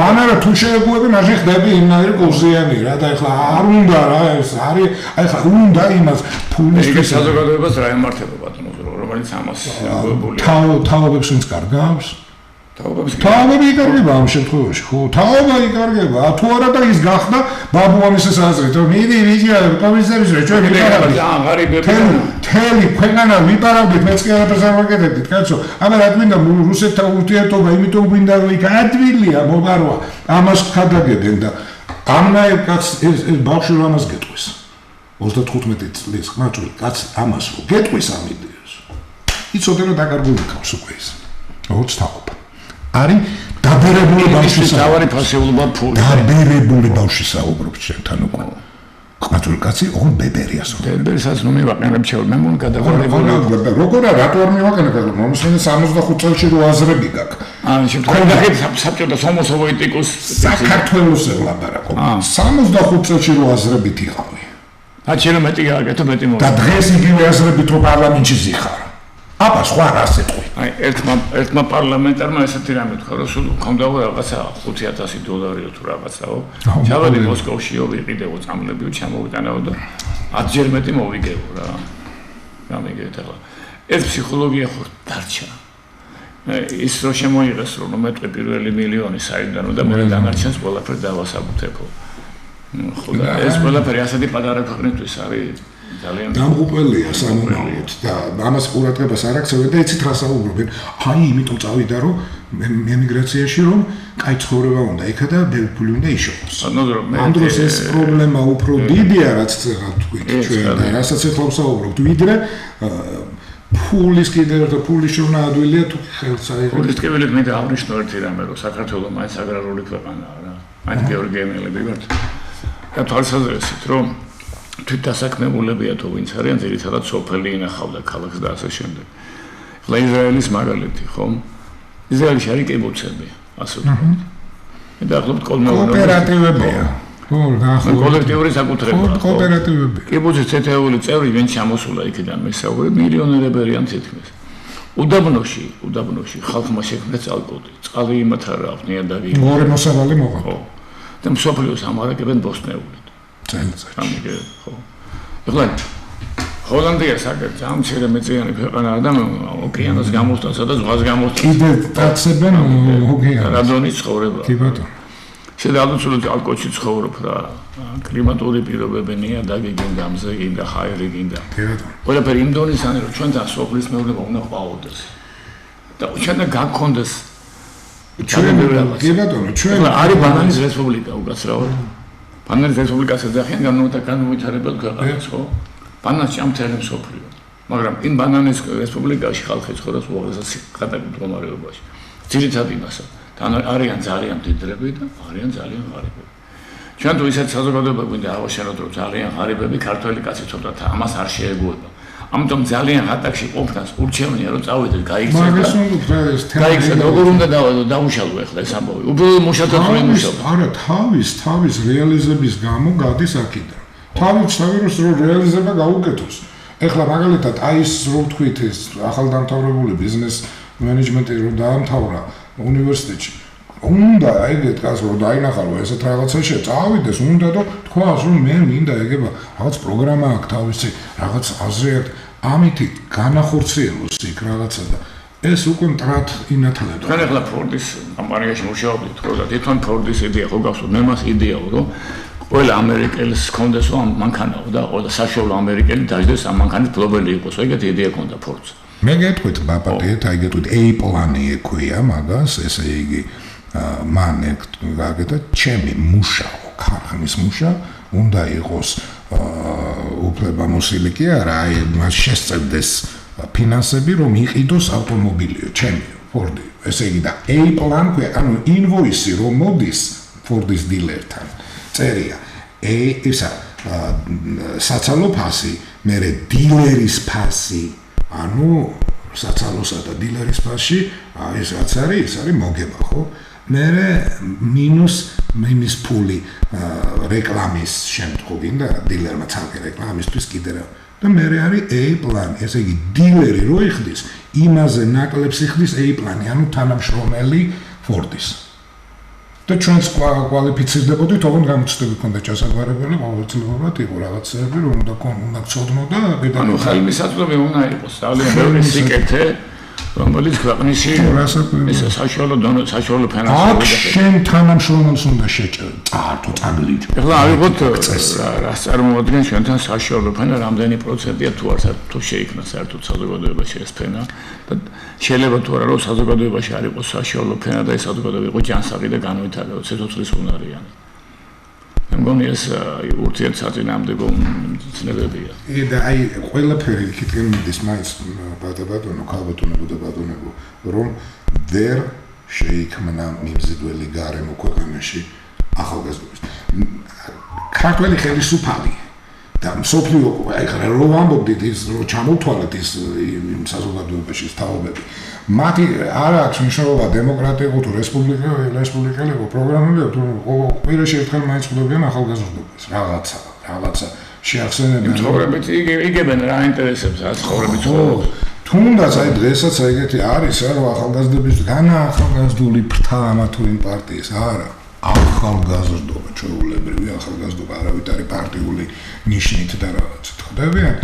არა თუ შეეგუები მაშინ ხდები იმნაირი კურსიანი რა და ეხლა არ უნდა რა ეს არის ეხლა უნდა იმას ფულის ეს საზოგადოებას რა ემართება ბატონო რომელიც ამას გუებულია თავობებს ვინც კარგავს თავები იკარგება ამ შემთხვევაში ხო თავობა იკარგება თუ არა და ის გახდა ბაბუამისის აზრით რომ მიდი ვიჯია კომისარის რა ჩვენ თელი ქვეყანა ვიპარავდით მეც კი არაფერს არ ვაკეთებდით კაცო აბა რა გვინდა რუსეთთან ურთიერთობა იმიტომ გვინდა რომ იქ ადვილია მობარვა ამას ხადაგებენ და ამნაირ კაც ეს ბავშვი რომ ამას გეტყვის 35 წლის ხმაჭური კაცი ამას რო გეტყვის ამ იდეას იცოდე რომ დაკარგული გავს უკვე ის როგორც თავობა არის დაბერებული ბავშვის თავარი ფასეულობა ფული დაბერებული ბავშვის საუბრობს ჩემთან უკვე ხმაჭური კაცი ოღონ ბებერიას ბებერისაც ნუ მივაყენებ ჩემ მე მონ გადავალებული როგორ რატო არ მივაყენებ მომსმენი 65 წელში რო აზრები გაქვს ან შემთხვევაში საბჭოთა სომოსოვოიტიკოს საქართველოს ელაპარაკო 65 წელში რო აზრებით იყავი აჩერა მეტი გააკეთო მეტი მო და დღეს იგივე აზრებით რო პარლამენტში ზიხარ აბა სხვა რას ეთქვი აი ერთმა პარლამენტარმა ესეთი რამე თქვა რომ სულ ხონდაო რაღაცა $5,000 თუ რაღაცაო ჩავედი მოსკოვშიო ვიყიდეო წამლებიო ჩამოვიტანაო და 10 ჯერ მეტი მოვიგეო რა გამიგეთ ახლა ეს ფსიქოლოგია ხო დარჩა ის რო შემოიღეს რომ მეტყვი პირველი მილიონი საიდან და მე დანარჩენს ყველაფერს დავასაბუთებო ხო და ეს ყველაფერი ასეთი პატარა ქვეყნისთვის არის ძალიან დამღუპველია სამომავლოდ და ამას ყურადღებას არ აქცევენ და იცით რა საუბრობენ აი იმიტომ წავიდა რომ ემიგრაციაში რომ კაი ცხოვრება უნდა იქა და ბევრი ფული უნდა იშოვოს ამ დროს ეს პრობლემა უფრო დიდია რაც წერა თქვით ჩვენ და რასაც ეხლა ვსაუბრობთ ვიდრე ფულის კიდევ და ფულის შოვნა ადვილია თუ ხელს აიღებს ფულის კიდევ მე დავნიშნო ერთი რამე რომ საქართველოს მაინც აგრარული ქვეყანაა რა მაინც გეორგიელები ვართ და თვალსაზრისით რომ თვითდასაქმებულებია თუ ვინც არიან ძირითადად სოფელი ინახავდა ქალაქს და ასე შემდეგ. ახლა ისრაელის მაგალითი ხომ? ისრაელში არის კიბუცები, ასე ვთქვათ. მე დაახლოებით კოოპერატივებია. ხო, ნახო. კოლექტიური საკუთრება. კოოპერატივებია. კიბუცის წეთეული წევრი ვინ ჩამოსულა იქიდან მესაური მილიონერები არიან თითქმის. უდაბნოში ხალხმა შექმნა წყალკოდი. წყალი იმათ არ აქვს ნიადაგი. ორი მოსავალი მოყვა. ხო. და მსოფლიოს ამარაგებენ ბოსტნეული. წელიწადში. ხო. ეხლა ჰოლანდია საკეთ ამჩერე მეწიანი ქვეყანაა და ოკეანეს გამოსთან, სადაც ზღვას გამოსთან. კიდე დაცებენ ოკეანეს. რადონი ცხოვრება. კი ბატონო. შედარებით ალკოჩი ცხოვრობ რა. კლიმატური პირობები ნიადაგი გინდა, მზე გინდა, ჰაერი გინდა. კი ბატონო. ყველაფერი იმ დონისაა, რომ ჩვენთან სოფლის მეურნეობა უნდა ყვაოდოს. და ჩვენთან გაქონდეს კი ბატონო, ჩვენ არის ბანანის რესპუბლიკა უკაცრავად. ბანანის რესპუბლიკას ეძახიან განუვითარებელ ქვეყანას, ხო? ბანანს ამთელი მსოფლიო. მაგრამ იმ ბანანის რესპუბლიკაში ხალხი ცხოვრობს უაღრესად მდგომარეობაში. ძირითადად იმასა. არიან ძალიან მდიდრები და არიან ძალიან ღარიბები. ჩვენ თუ ისეთ საზოგადოება გვინდა ავაშენოთ, რომ ძალიან ღარიბები ქართველი კაცი ცოტათ ამას არ შეეგუება. ამიტომ ძალიან ატაკში ყოფნას ურჩევნია რომ წავიდეთ გაიქცეთ. გაიქცეთ როგორ უნდა დავუშალო ახლა ეს ამბავი. უბრალოდ მუშაობთ რომ იმუშაობთ. არა, თავის რეალიზების გამო გადის აქედან. თავის რომ რეალიზება გაუკეთოს. ეხლა მაგალითად აი ეს რო ვთქვით ეს ახალდამთავრებული ბიზნეს მენეჯმენტი რო დაამთავრა უნივერსიტეტში. უნდა აიგეთ კაც რომ დაინახავ ესეთ რაღაცა შეწავიდეს, უნდა და თქვას რომ მე მინდა ეგება რაღაც პროგრამა აქვს თავისი, რაღაც აზრი აქვს, ამითი განახორციელოს იქ რაღაცა და ეს უკვე მტრად ინათლებდა. ჩვენ ახლა ფორდის კომპანიაში მუშაობდით, ხო და თვითონ ფორდის იდეა ხო გახსოვთ, მე მას იდეაო რომ ყველა ამერიკელის კონდეს რომ მანქანაო და ყველა საშუალო ამერიკელი დაждდეს ამ მანქანის ფლობელი იყოს, ეგეთი იდეა ქონდა ფორდს. მე გეტყვით ბაპატიეთ, აი გეტყვით A-პლანი ექვია მაგას, ესე იგი მან გაკეთა ჩემი მუშაო ქარხნის მუშა უნდა იყოს უფლებამოსილი კი არა აი მას შესწევდეს ფინანსები რომ იყიდოს ავტომობილიო ჩემი ფორდი ესე იგი და A-plan ანუ ინვოისი რომ მოდის ფორდის დილერთან წერია ისა საცალო ფასი მერე დილერის ფასი ანუ საცალოსა და დილერის ფასში ეს რაც არის ეს არის მოგება ხო მერე მინუს იმის ფული რეკლამის შემდგომ და დილერმა ცალკე რეკლამისთვის კიდე რა და მერე არის A-plan ესე იგი დილერი რო იხდის იმაზე ნაკლებს იხდის A-plan-ი ანუ თანამშრომელი ფორდის და ჩვენს კვალიფიცირდებოდით თქო გამოჩნდები ქონდა ჩასაგვარებელი ყოველწლიურად იყო რაღაცები რომ უნდა გწოდნო და ანუ ხელმისაწვდომი უნდა იყოს ძალიან ბევრი სიკეთე რომელიც ქვეყნისი ეს საშუალო დონე საშუალო ფინანსური შენ თანამშრომელს უნდა წაართო წაგლიჯ ეხლა ავიღოთ რას წარმოადგენს ჩვენთან საშუალო ფენა რამდენი პროცენტია თუ არ თუ შეიქმნა საერთოდ საზოგადოებაში ეს ფენა და შეიძლება თუ არა რომ საზოგადოებაში არ იყოს საშუალო ფენა და ეს საზოგადოება იყოს ჯანსაღი და განვითარებო ცეცხლის უნარიანი მე მგონი ეს ურთიერთსაწინააღმდეგო ცნებებია და აი ყველაფერი იქითკენ მიდის მაინც ბატონო ქალბატონებო და ბატონებო რომ ვერ შეიქმნა მიმზიდველი გარემო ქვეყანაში ახალგაზრდობის ქართველი ხელისუფალი და მსოფლიო აი ხარ რომ ამბობდით ის რომ ჩამოთვალეთ ის საზოგადოებაში თაობები მათი არ აქვს მნიშვნელობა დემოკრატიულ თუ რესპუბლიკელი პროგრამები თუ კვირაში ერთხელ მაინც ხვდებიან ახალგაზრდობას რაღაცა შეახსენებენ ცხოვრებით იგებენ რა ინტერესებს რა ცხოვრებით თუნდაც აი დღესაც ეგეთი არის რომ ახალგაზრდების განაახალგაზრდული ფრთა ამა თუ იმ პარტიის არა ახალგაზრდობა ჩვეულებრივი ახალგაზრდობა არავითარი პარტიული ნიშნით და რაღაც ხდებიან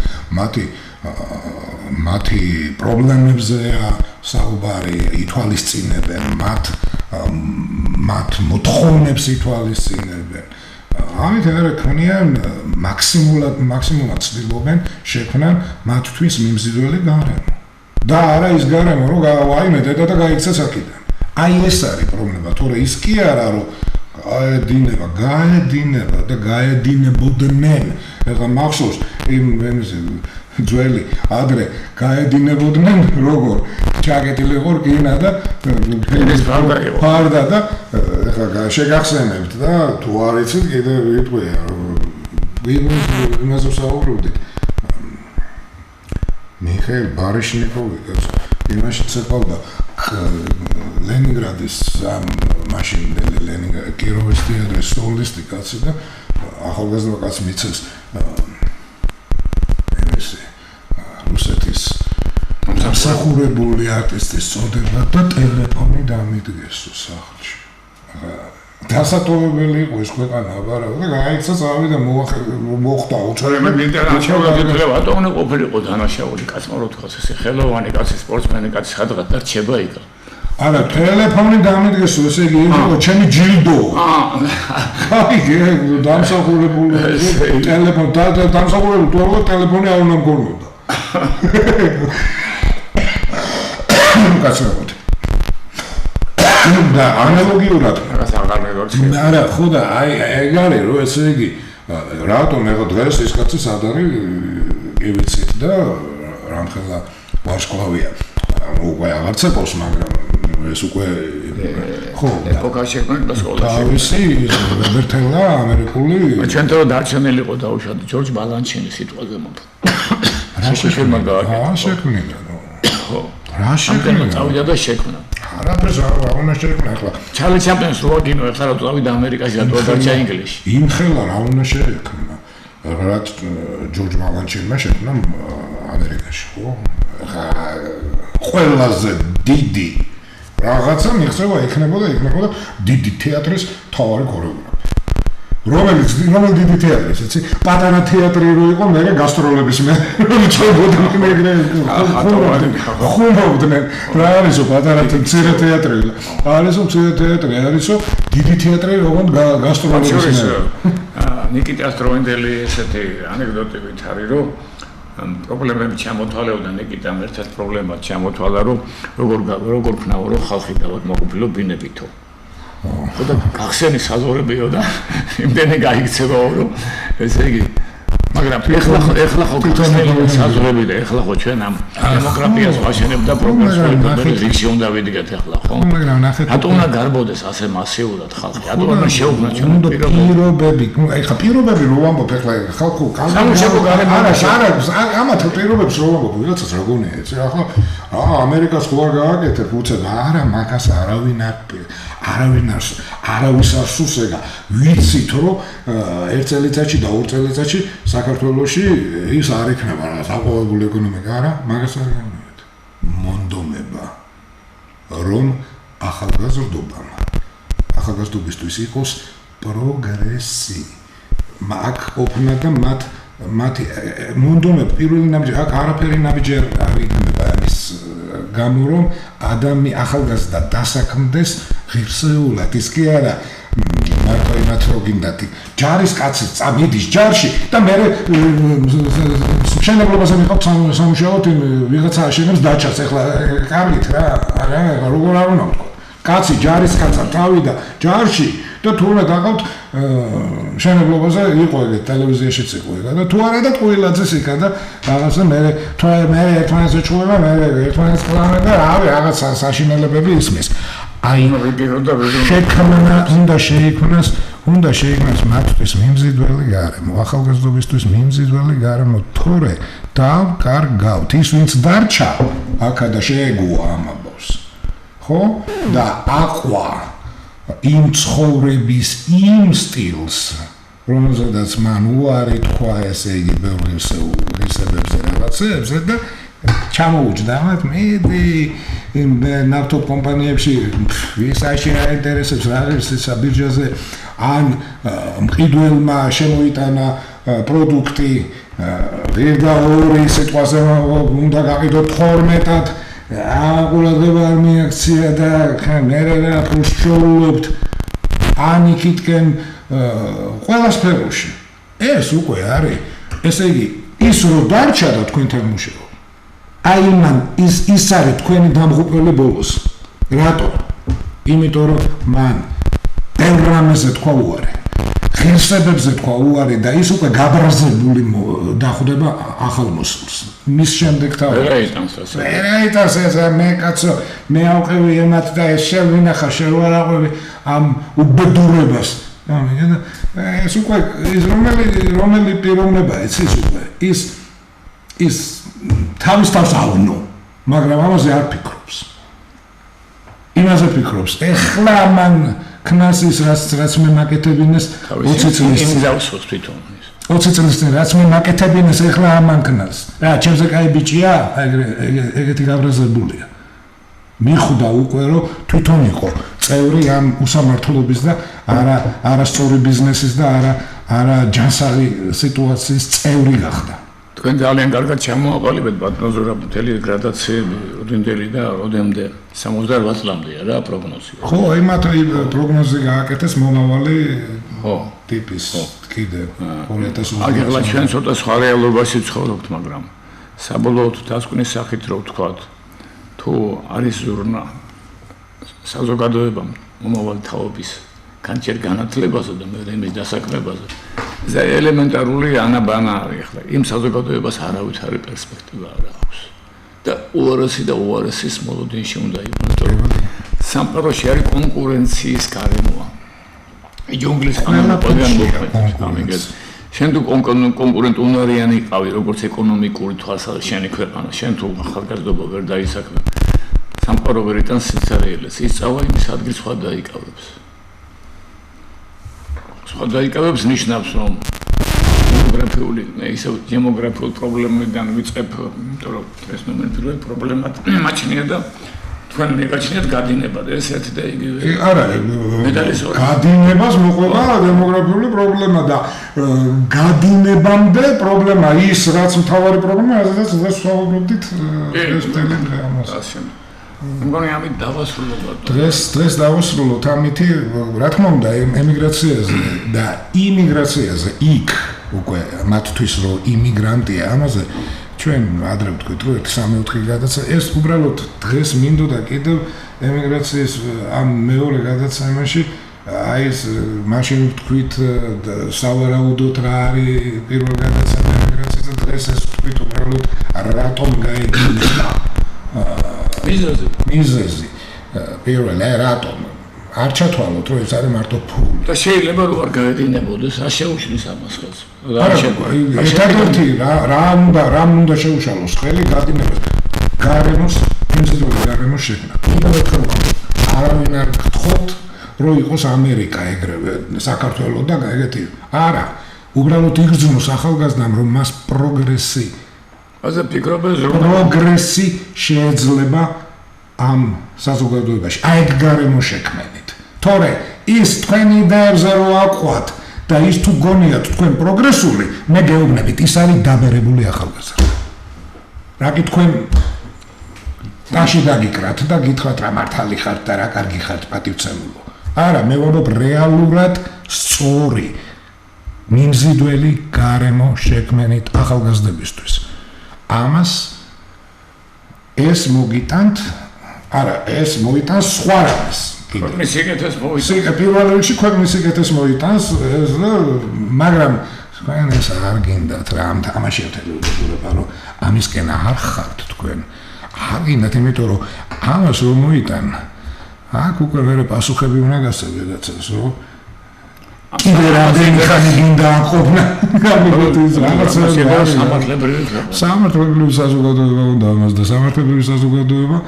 მათი პრობლემებზეა საუბარი ითვალისწინებენ მათ მოთხოვნებს ითვალისწინებენ ამით არა ქმნიან მაქსიმუმად ცდილობენ შექმნან მათთვის მიმზიდველი გარემო და არა ის გარემო რომ ვაიმე დედა და გაიქცეს აქედან აი ეს არის პრობლემა თორე ის კი არა რომ გაედინება და გაედინებოდნენ ეხლა მახსოვს იმ ძველი ადრე გაედინებოდნენ როგორ ჩაკეტილი იყო რკინა და ფარდა და ეხლა შეგახსენებთ და თუ არ იცით კიდე ვიტყვია იმაზე ვსაუბრობდით მიხეილ ბარიშნიკოვი იმაში ცეკვავდა ლენინგრადის მაშინ კიროვის თეატრის სოლისტი კაცი და ახალგაზრდა კაცი მიცეს რუსეთის სამსახურებული არტისტის წოდება და ტელეფონი დამიდგეს სახლში. დასატოვებელი იყო ეს ქვეყანა, აბარა და გაიქცა წავიდა და მოხდა უჩერებად ინტერნაციონალური ბატონი ყოფილიყო დანაშაული კაცმა რო თქვა ესე ხელოვანი კაცი სპორტსმენი კაცი სადღაც და რჩება იქა. არა ტელეფონი დამიდგეს ესე იგი იყო ჩემი ჯილდო. აი დამსახურებული ტელეფონი დამსახურებული თუ ტელეფონი არ უნდა მქონოდა. კაცებოდ და ანალოგიურად არა ხო და აი ეგ არის რომ ესე იგი რატომ ეხლა დღეს ეს კაცი სად არის კი ვიცით და რამხელა ვარშკლავია უკვე აღარც ეკოს მაგრამ ეს უკვე ხო ეპოქაში იყო სკოლაში თავისი რობერტელა ამერიკული ჩვენთან დარჩენილი იყო დაუშვათ ჯორჯ ბალანჩინის სიტყვაზე მომხდა რა შექმნა ხო რა შექმნა წავიდა და შექმნა არაფერს არ უნდა შექმნა ახლა ჩარლი ჩემპიონს რო აგინო ახლა რა წავიდა ამერიკაში და დარჩა ინგლისში იმ ხელა რა უნდა შექმნა რაც ჯორჯ ბალანჩინმა შექმნა ამერიკაში ხო ახლა ყველაზე დიდი რაღაცა მიხსევა იქნებოდა დიდი თეატრის თავარი ქორეოგრაფია რომელი დიდი თეატრი ესეცი პატარა თეატრი რო იყო მე გასტროლების მე ჩავდოდი მე ხუმობდნენ რა არისო პატარა მცირე თეატრი არისო მცირე თეატრი არისო დიდი თეატრი როგორ გასტროლების ნიკიტას დროინდელი ესეთი ანეკდოტებით არის რომ პრობლემები ჩამოთვალეოდა ნიკიტამ ერთად პრობლემა ჩამოთვალა რომ როგორ ქნაო რომ ხალხი დავად მოყופილო ბინებითო და გახსენი საზღვრებიო და იმდენი გაიქცევაო რომ ესე იგი მაგრამ ეხლა ხო გახსნილი საზღვრები და ეხლა ხო ჩვენ ამ დემოკრატიას ვაშენებ და პროგრესული რიგში უნდა ვიდგეთ ეხლა ხო მაგრამ ნახეთ რატომ უნდა გარბოდეს ასე მასიურად ხალხი რატომ უნდა შეუქმნათ ჩვენ პირობები ეხლა პირობები რო ვამბობ ეხლა ხალხო არა ამათ პირობებს რო ვამბობ ვიღაცას რა გონია ეს ახლა ამერიკას ხო არ გააკეთებ უცებ არა მაგას არავის არ სუსეგა ვიცით რომ ერთ წელიწადში და ორ წელიწადში საქართველოში ის არ იქნება რა საყოველთაო ეკონომიკა არა მაგას არ განვეთ მონდომება რომ ახალგაზრდობისთვის იყოს პროგრესი მაგ ყოფნა და მათი მონდომება პირველი ნაბიჯი აქ არაფერი ნაბიჯი არ იქნება ამის გამო რომ ახალგაზრდა დასაქმდეს ღირსეულად ის კი არა მარტო იმათ რო გინდათ ჯარის კაცი წამიდის ჯარში და მე მშენებლობაზე მიყავ სამუშაოდ ვიღაცა აშენებს დაჩას ეხლა კარგით რა როგორ არ უნდა ვთქვა კაცი ჯარის კაცი თავიდა ჯარში და თურმე დაგავთ მშენებლობაზე იყო ეგ ტელევიზიაშიც იყო ეგ და თუ არა და ტყუილაძეს იქა და რაღაცა მე ერთმანეთს ეჩხუბება მე ერთმანეთს კლავენ და რავი რაღაცა საშინელებები ისმის აი შექმნა უნდა შეიქმნას მათთვის მიმზიდველი გარემო ახალგაზრდობისთვის მიმზიდველი გარემო თორე დავკარგავთ ის ვინც დარჩა აქა და შეეგუა ამბავს ხო და აყვა იმ ცხოვრების იმ სტილს რომელზედაც მან უარი თქვა ესე იგი ბევრი ღირსებებზე რაღაცებზე და ჩამოუჯდა მათ მე ნავთობ კომპანიებში ვისაში აინტერესებს რა არის ეს ბირჟაზე ან მყიდველმა შემოიტანა პროდუქტი ვერდა ორი სიტყვაზე უნდა გაყიდოთ 12-ად აყურებდა მიაქცია და მე რა პუშჩოლებთ ან იქითკენ ყველა სფეროში ეს უკვე არის ესე იგი ის რო დარჩა და თქვენთან მუშაობ აი მან ის არის თქვენი დამღუპველი ბოლოს რატო იმიტომ რომ მან ბევრ რამეზე თქვა უარი ღირსებებზე თქვა უარი და ის უკვე გაბრაზებული დახვდება ახალმოსულს მის შემდეგ ვერაიტანს ეს მე კაცო მე ავყევი ემათ და ეს შევინახა შევარაყვები ამ უბედურებას ეს უკვე ის რომელი პიროვნება ის უკვე ის თავის თავს ავნო მაგრამ ამაზე არ ფიქრობს იმაზე ფიქრობს ეხლა მან ქნას ის რაც მე მაკეთებინეს 20 წლის წინ დავსვოს თვითონ 20 წლის წინ რაც მე მაკეთებინეს ეხლა ამან ქნას რა ჩემზე კაი ბიჭია ეგეთი გაბრაზებულია მიხვდა უკვე რომ თვითონ იყო წევრი ამ უსამართლობის და არასწორი ბიზნესის და არა ჯანსაღი სიტუაციის წევრი გახდა თქვენ ძალიან კარგად ჩამოაყალიბეთ ბატონო მთელი გრადაციები როდენდელი და როდემდე 78 წლამდეა რა პროგნოზი ხო იმათ პროგნოზი გააკეთეს მომავალი ხო ტიპის კიდე 2020 აგერლა ჩვენ ცოტა სხვა რეალობაში ცხოვრობთ მაგრამ საბოლოოდ დასკვნის სახით რო ვთქვათ თუ არის ზურნა საზოგადოებამ მომავალი თაობის განჭერ განათლებაზე და მე იმის დასაქმებაზე זה ელემენტარული ანაბანა არის ახლა იმ საზოგადოებას არავითარი პერსპექტივა არ აქვს და უარესის მოლოდინში უნდა იყოს რომ სამყაროში არის კონკურენციის გარემოა ჯუნგლის ამიგეს შენ თუ კონკურენტ უნარიანი იყავი როგორც ეკონომიკური თვალსაზრისით შენი ქვეყანა შენ თუ ახალგაზრდობა ვერ დაისაქმე სამყარო ვერ იტანს სიცარიელეს ისწავლა იმის ადგილს სხვა დაიკავებს დაიკავებს ნიშნავს რომ დემოგრაფიული პრობლემებიდან ვიწყებ იმიტომ რომ ეს პირველი პრობლემა მაჩნია და თქვენ მიგაჩნიათ გადინება და ეს ერთი და იგივე არა გადინებას მოყვება დემოგრაფიული პრობლემა და გადინებამდე პრობლემა ის რაც მთავარი პრობლემაა სადაც ვსაუბრობდით ეს თემები ამას მგონი ამით დავასრულოთ დღეს დავასრულოთ ამითი რა თქმა უნდა ემიგრაციაზე და იმიგრაციაზე იქ უკვე მათთვის რომ იმიგრანტია ამაზე ჩვენ ადრე ვთქვით, რომ 1-3-4 გადაცა ეს უბრალოდ დღეს მინდოდა კიდევ ემიგრაციის ამ მეორე გადაცემაში აი ეს მაშინ ვთქვით სავარაუდოდ რა არის პირველ გადაცემა ემიგრაციის დღეს ეს ვთქვით უბრალოდ რატომ გაიგინა მიზეზი პირველ რატომ არ ჩათვალოთ რომ ეს არის მარტო ფული და შეიძლება რომ არ გაედინებოდეს არ შეუშლის ამას ხელს ერთადერთი რა უნდა შეუშალოს ხელი გადინებას გარემოს ინსტიტუტი გარემოს შექმნა კიდევ ერთხელ არავინ არ გთხოვთ რომ იყოს ამერიკა ეგრევე საქართველოს და ეგეთი არა უბრალოდ იგრძნოს ახალგაზრდამ რომ მას პროგრესი ასე ფიქრობენ რომ პროგრესი შეიძლება ამ საზოგადოებაში აი ეგ გარემო შექმნით თორე ის თქვენი იდეებზე რო აყვათ და ის თუ გონიათ თქვენ პროგრესული მე გეუბნებით ის არის დაბერებული ახალგაზრდა რა თქვენ დაში დაგიკრათ და გითხრათ რა მართალი ხართ და რა კარგი ხართ პატივცემულო არა მე ვამბობ რეალურად სწორი მიმზიდველი გარემო შექმნით ახალგაზრდებისთვის ამას ეს მოგიტანთ არა ეს მოიტანს სხვა რამეს ქვეყნის სიკეთეს მოიტანს პირველ რიგში ქვეყნის სიკეთეს მოიტანს მაგრამ თქვენ ეს არ გინდათ რა ამ თამაში ეთელურება რომ ამისკენ არ ხართ თქვენ არ გინდათ იმიტომ რომ ამას რომ მოიტან აქ უკვე ვერ პასუხები უნდა გასაგებაც რომ კიდე რამდენი ხანი გინდა ყოფნა გამიგოთის რაღაცა სამართლებრივი საზოგადოება უნდა ამას და სამართლებრივი საზოგადოება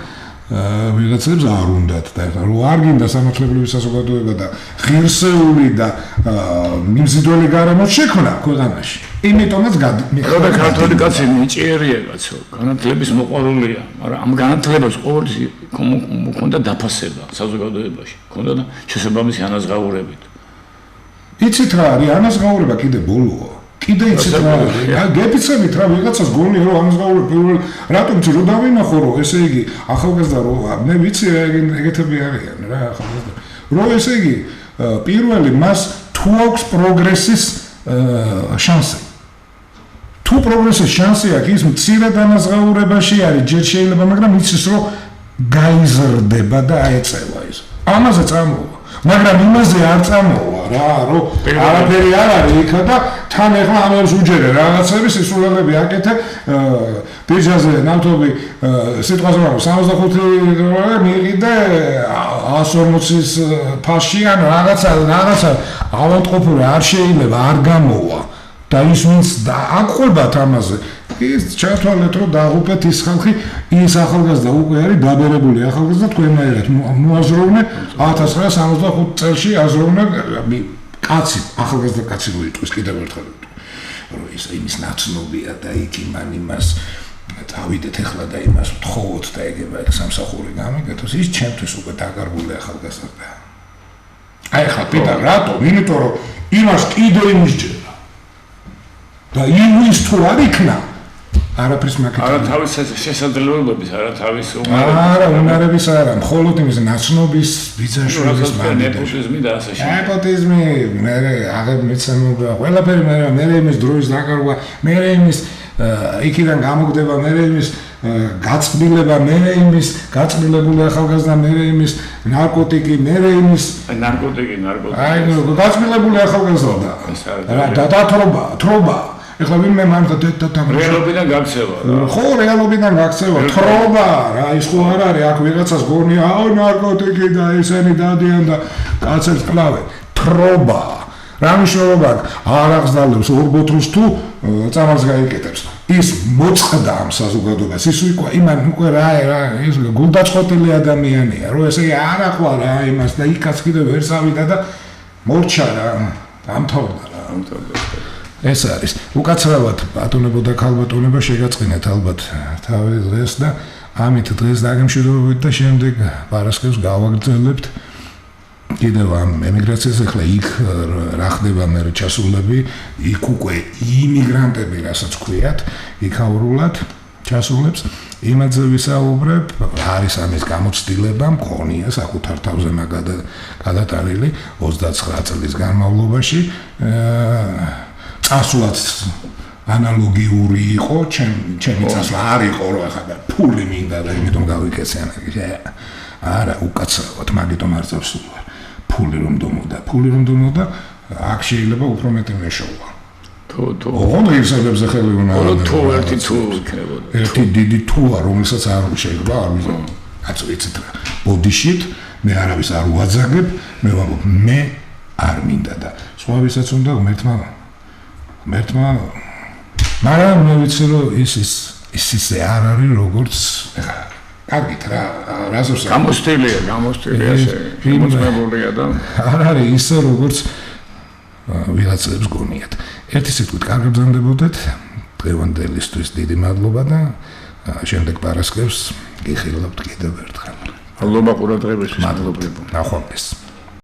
ვიღაცებს არ უნდათ და რო არ გინდა სამართლებრივი საზოგადოება და ღირსეული და მიმზიდველი გარემო შექმნა ქვეყანაში იმიტომაც როდა ქართული კაცი მიჭიერია კაცო განათლების მოყვარულია მაგრამ ამ განათლებას ყოველთვის მქონდა დაფასება საზოგადოებაში მქონდა და შესაბამისი ანაზღაურებით იცით რა არის ანაზღაურება კიდე ბოლოა კიდე იცით რა არის გეფიცებით რა ვიღაცას გონია რომ ანაზღაურება პირველ რატომ რო დავინახო რომ ესე იგი ახალგაზრდა რო მე ვიცი რა ეგეთები არიან რა ახალგაზრდა რო ესე იგი პირველი მას თუ აქვს პროგრესის შანსი თუ პროგრესის შანსი აქვს ის მცირედ ანაზღაურებაში არის ჯერ შეიძლება მაგრამ იცის რომ გაიზრდება და აეწევა ის ამაზე წამოვა მაგრამ იმაზე არ წამოვა რა რომ არაფერი არ არის იქა და თან ეხლა ამებს უჯერე რაღაცები სისულელები აკეთე ბიჟაზე ნავთობი სიტყვაზე რომ 65 მიიღიდე 140-ის ფასში ან რაღაცა ავადმყოფური არ შეიძლება არ გამოვა და ის ვინც აყვებათ ამაზე ის ჩათვალეთ რომ დაღუპეთ ის ხალხი ის ახალგაზრდა უკვე არის დაბერებული ახალგაზრდა თქვენაერად მოაზროვნე 1965 წელში აზროვნე კაცი ახალგაზრდა კაცი მოიტყვის კიდევ ერთხელ რომ ის იმის ნაცნობია და იქ იმას დავიდეთ ახლა და იმას ვთხოვოთ და ეგება სამსახური გამიგეთოს ის ჩემთვის უკვე დაკარგული ახალგაზრდა აი ხა პიტა რატო იმიტომ რომ იმას კიდე იმისჯერა და იმის თუ არ იქნა არაფრის მაკეთება არა თავის შესაძლებლობების არა თავის უნარების არა მხოლოდ იმის ნაცნობის ბიძაშვილის ნეპოტიზმი და ასე შემდეგ ნეპოტიზმი მე აღებმეცემობა ყველაფერი მე იმის დროის დაკარგვა მე იმის იქიდან გამოგდება მე იმის გაწმილება მე იმის გაწმილებული ახალგაზრდა მე იმის ნარკოტიკი მე იმის ნარკოტიკი აი გაწმილებული ახალგაზრდა და თრობა ეხლა ვინმე მანდა და რეალობიდან გაქცევა ხო რეალობიდან გაქცევა თრობა რა ის ხო არ არის აქ ვიღაცას გონია აუ ნარკოტიკი და ესენი დადიან და კაცებს კლავენ თრობა რა მნიშვნელობა არ აღზრდალებს ორ ბოთლს თუ წამალს გაიკეთებს ის მოწყდა ამ საზოგადოებას ის უკვე რა ის გულდაწყობილი ადამიანია რომ ესე არ ახვა რა იმას და იქაც კიდევ ვერ წავიდა და მორჩა რა ამთავრდა ეს არის უკაცრავად ბატონებო და ქალბატონებო შეგაწყინეთ ალბათ თავი დღეს და ამით დღეს დაგემშვიდობებით და შემდეგ პარასკევს გავაგრძელებთ კიდევ ამ ემიგრაციას ახლა იქ რა ხდება მე ჩასულები იქ უკვე იმიგრანტები რასაც ქვიათ იქაურულად ჩასულებს იმაზე ვისაუბრებ არის ამის გამოცდილება მქონია საკუთარ თავზე გადატანილი 29 წლის განმავლობაში წასვლაც ანალოგიური იყო ჩემი წასვლა არ იყო რომ ახლა და ფული მინდა და იმიტომ გავიკეცენ არა უკაცრავად მაგიტომ არ წავსულა ფული რომ დომოდა აქ შეიძლება უფრო მეტი მეშოვა თუ ოღონდ ისებებზე ხელი უნდა თუ ერთი თუ იქნებოდა ერთი დიდი თუა რომელსაც არ შეიძლება არ ვიზო აწვიცეთ რა ბოდიშით მე არავის არ უაძაგებ მე ვამბობ მე არ მინდა და სხვა ვისაც უნდა ღმერთმა მაგრამ მე ვიცი რომ ის არ არის როგორც ეხა კარგით რა რაზოც გამოსტილია შემოწმებულია და არ არის ისე როგორც ვიღაცებს გონიათ ერთი სიტყვით კარგად ბრძანდებოდეთ დღევანდელისთვის დიდი მადლობა და შემდეგ პარასკევს გიხილავთ კიდევ ერთხელ მადლობა ყურადღებისთვის მადლობა ნახვამდის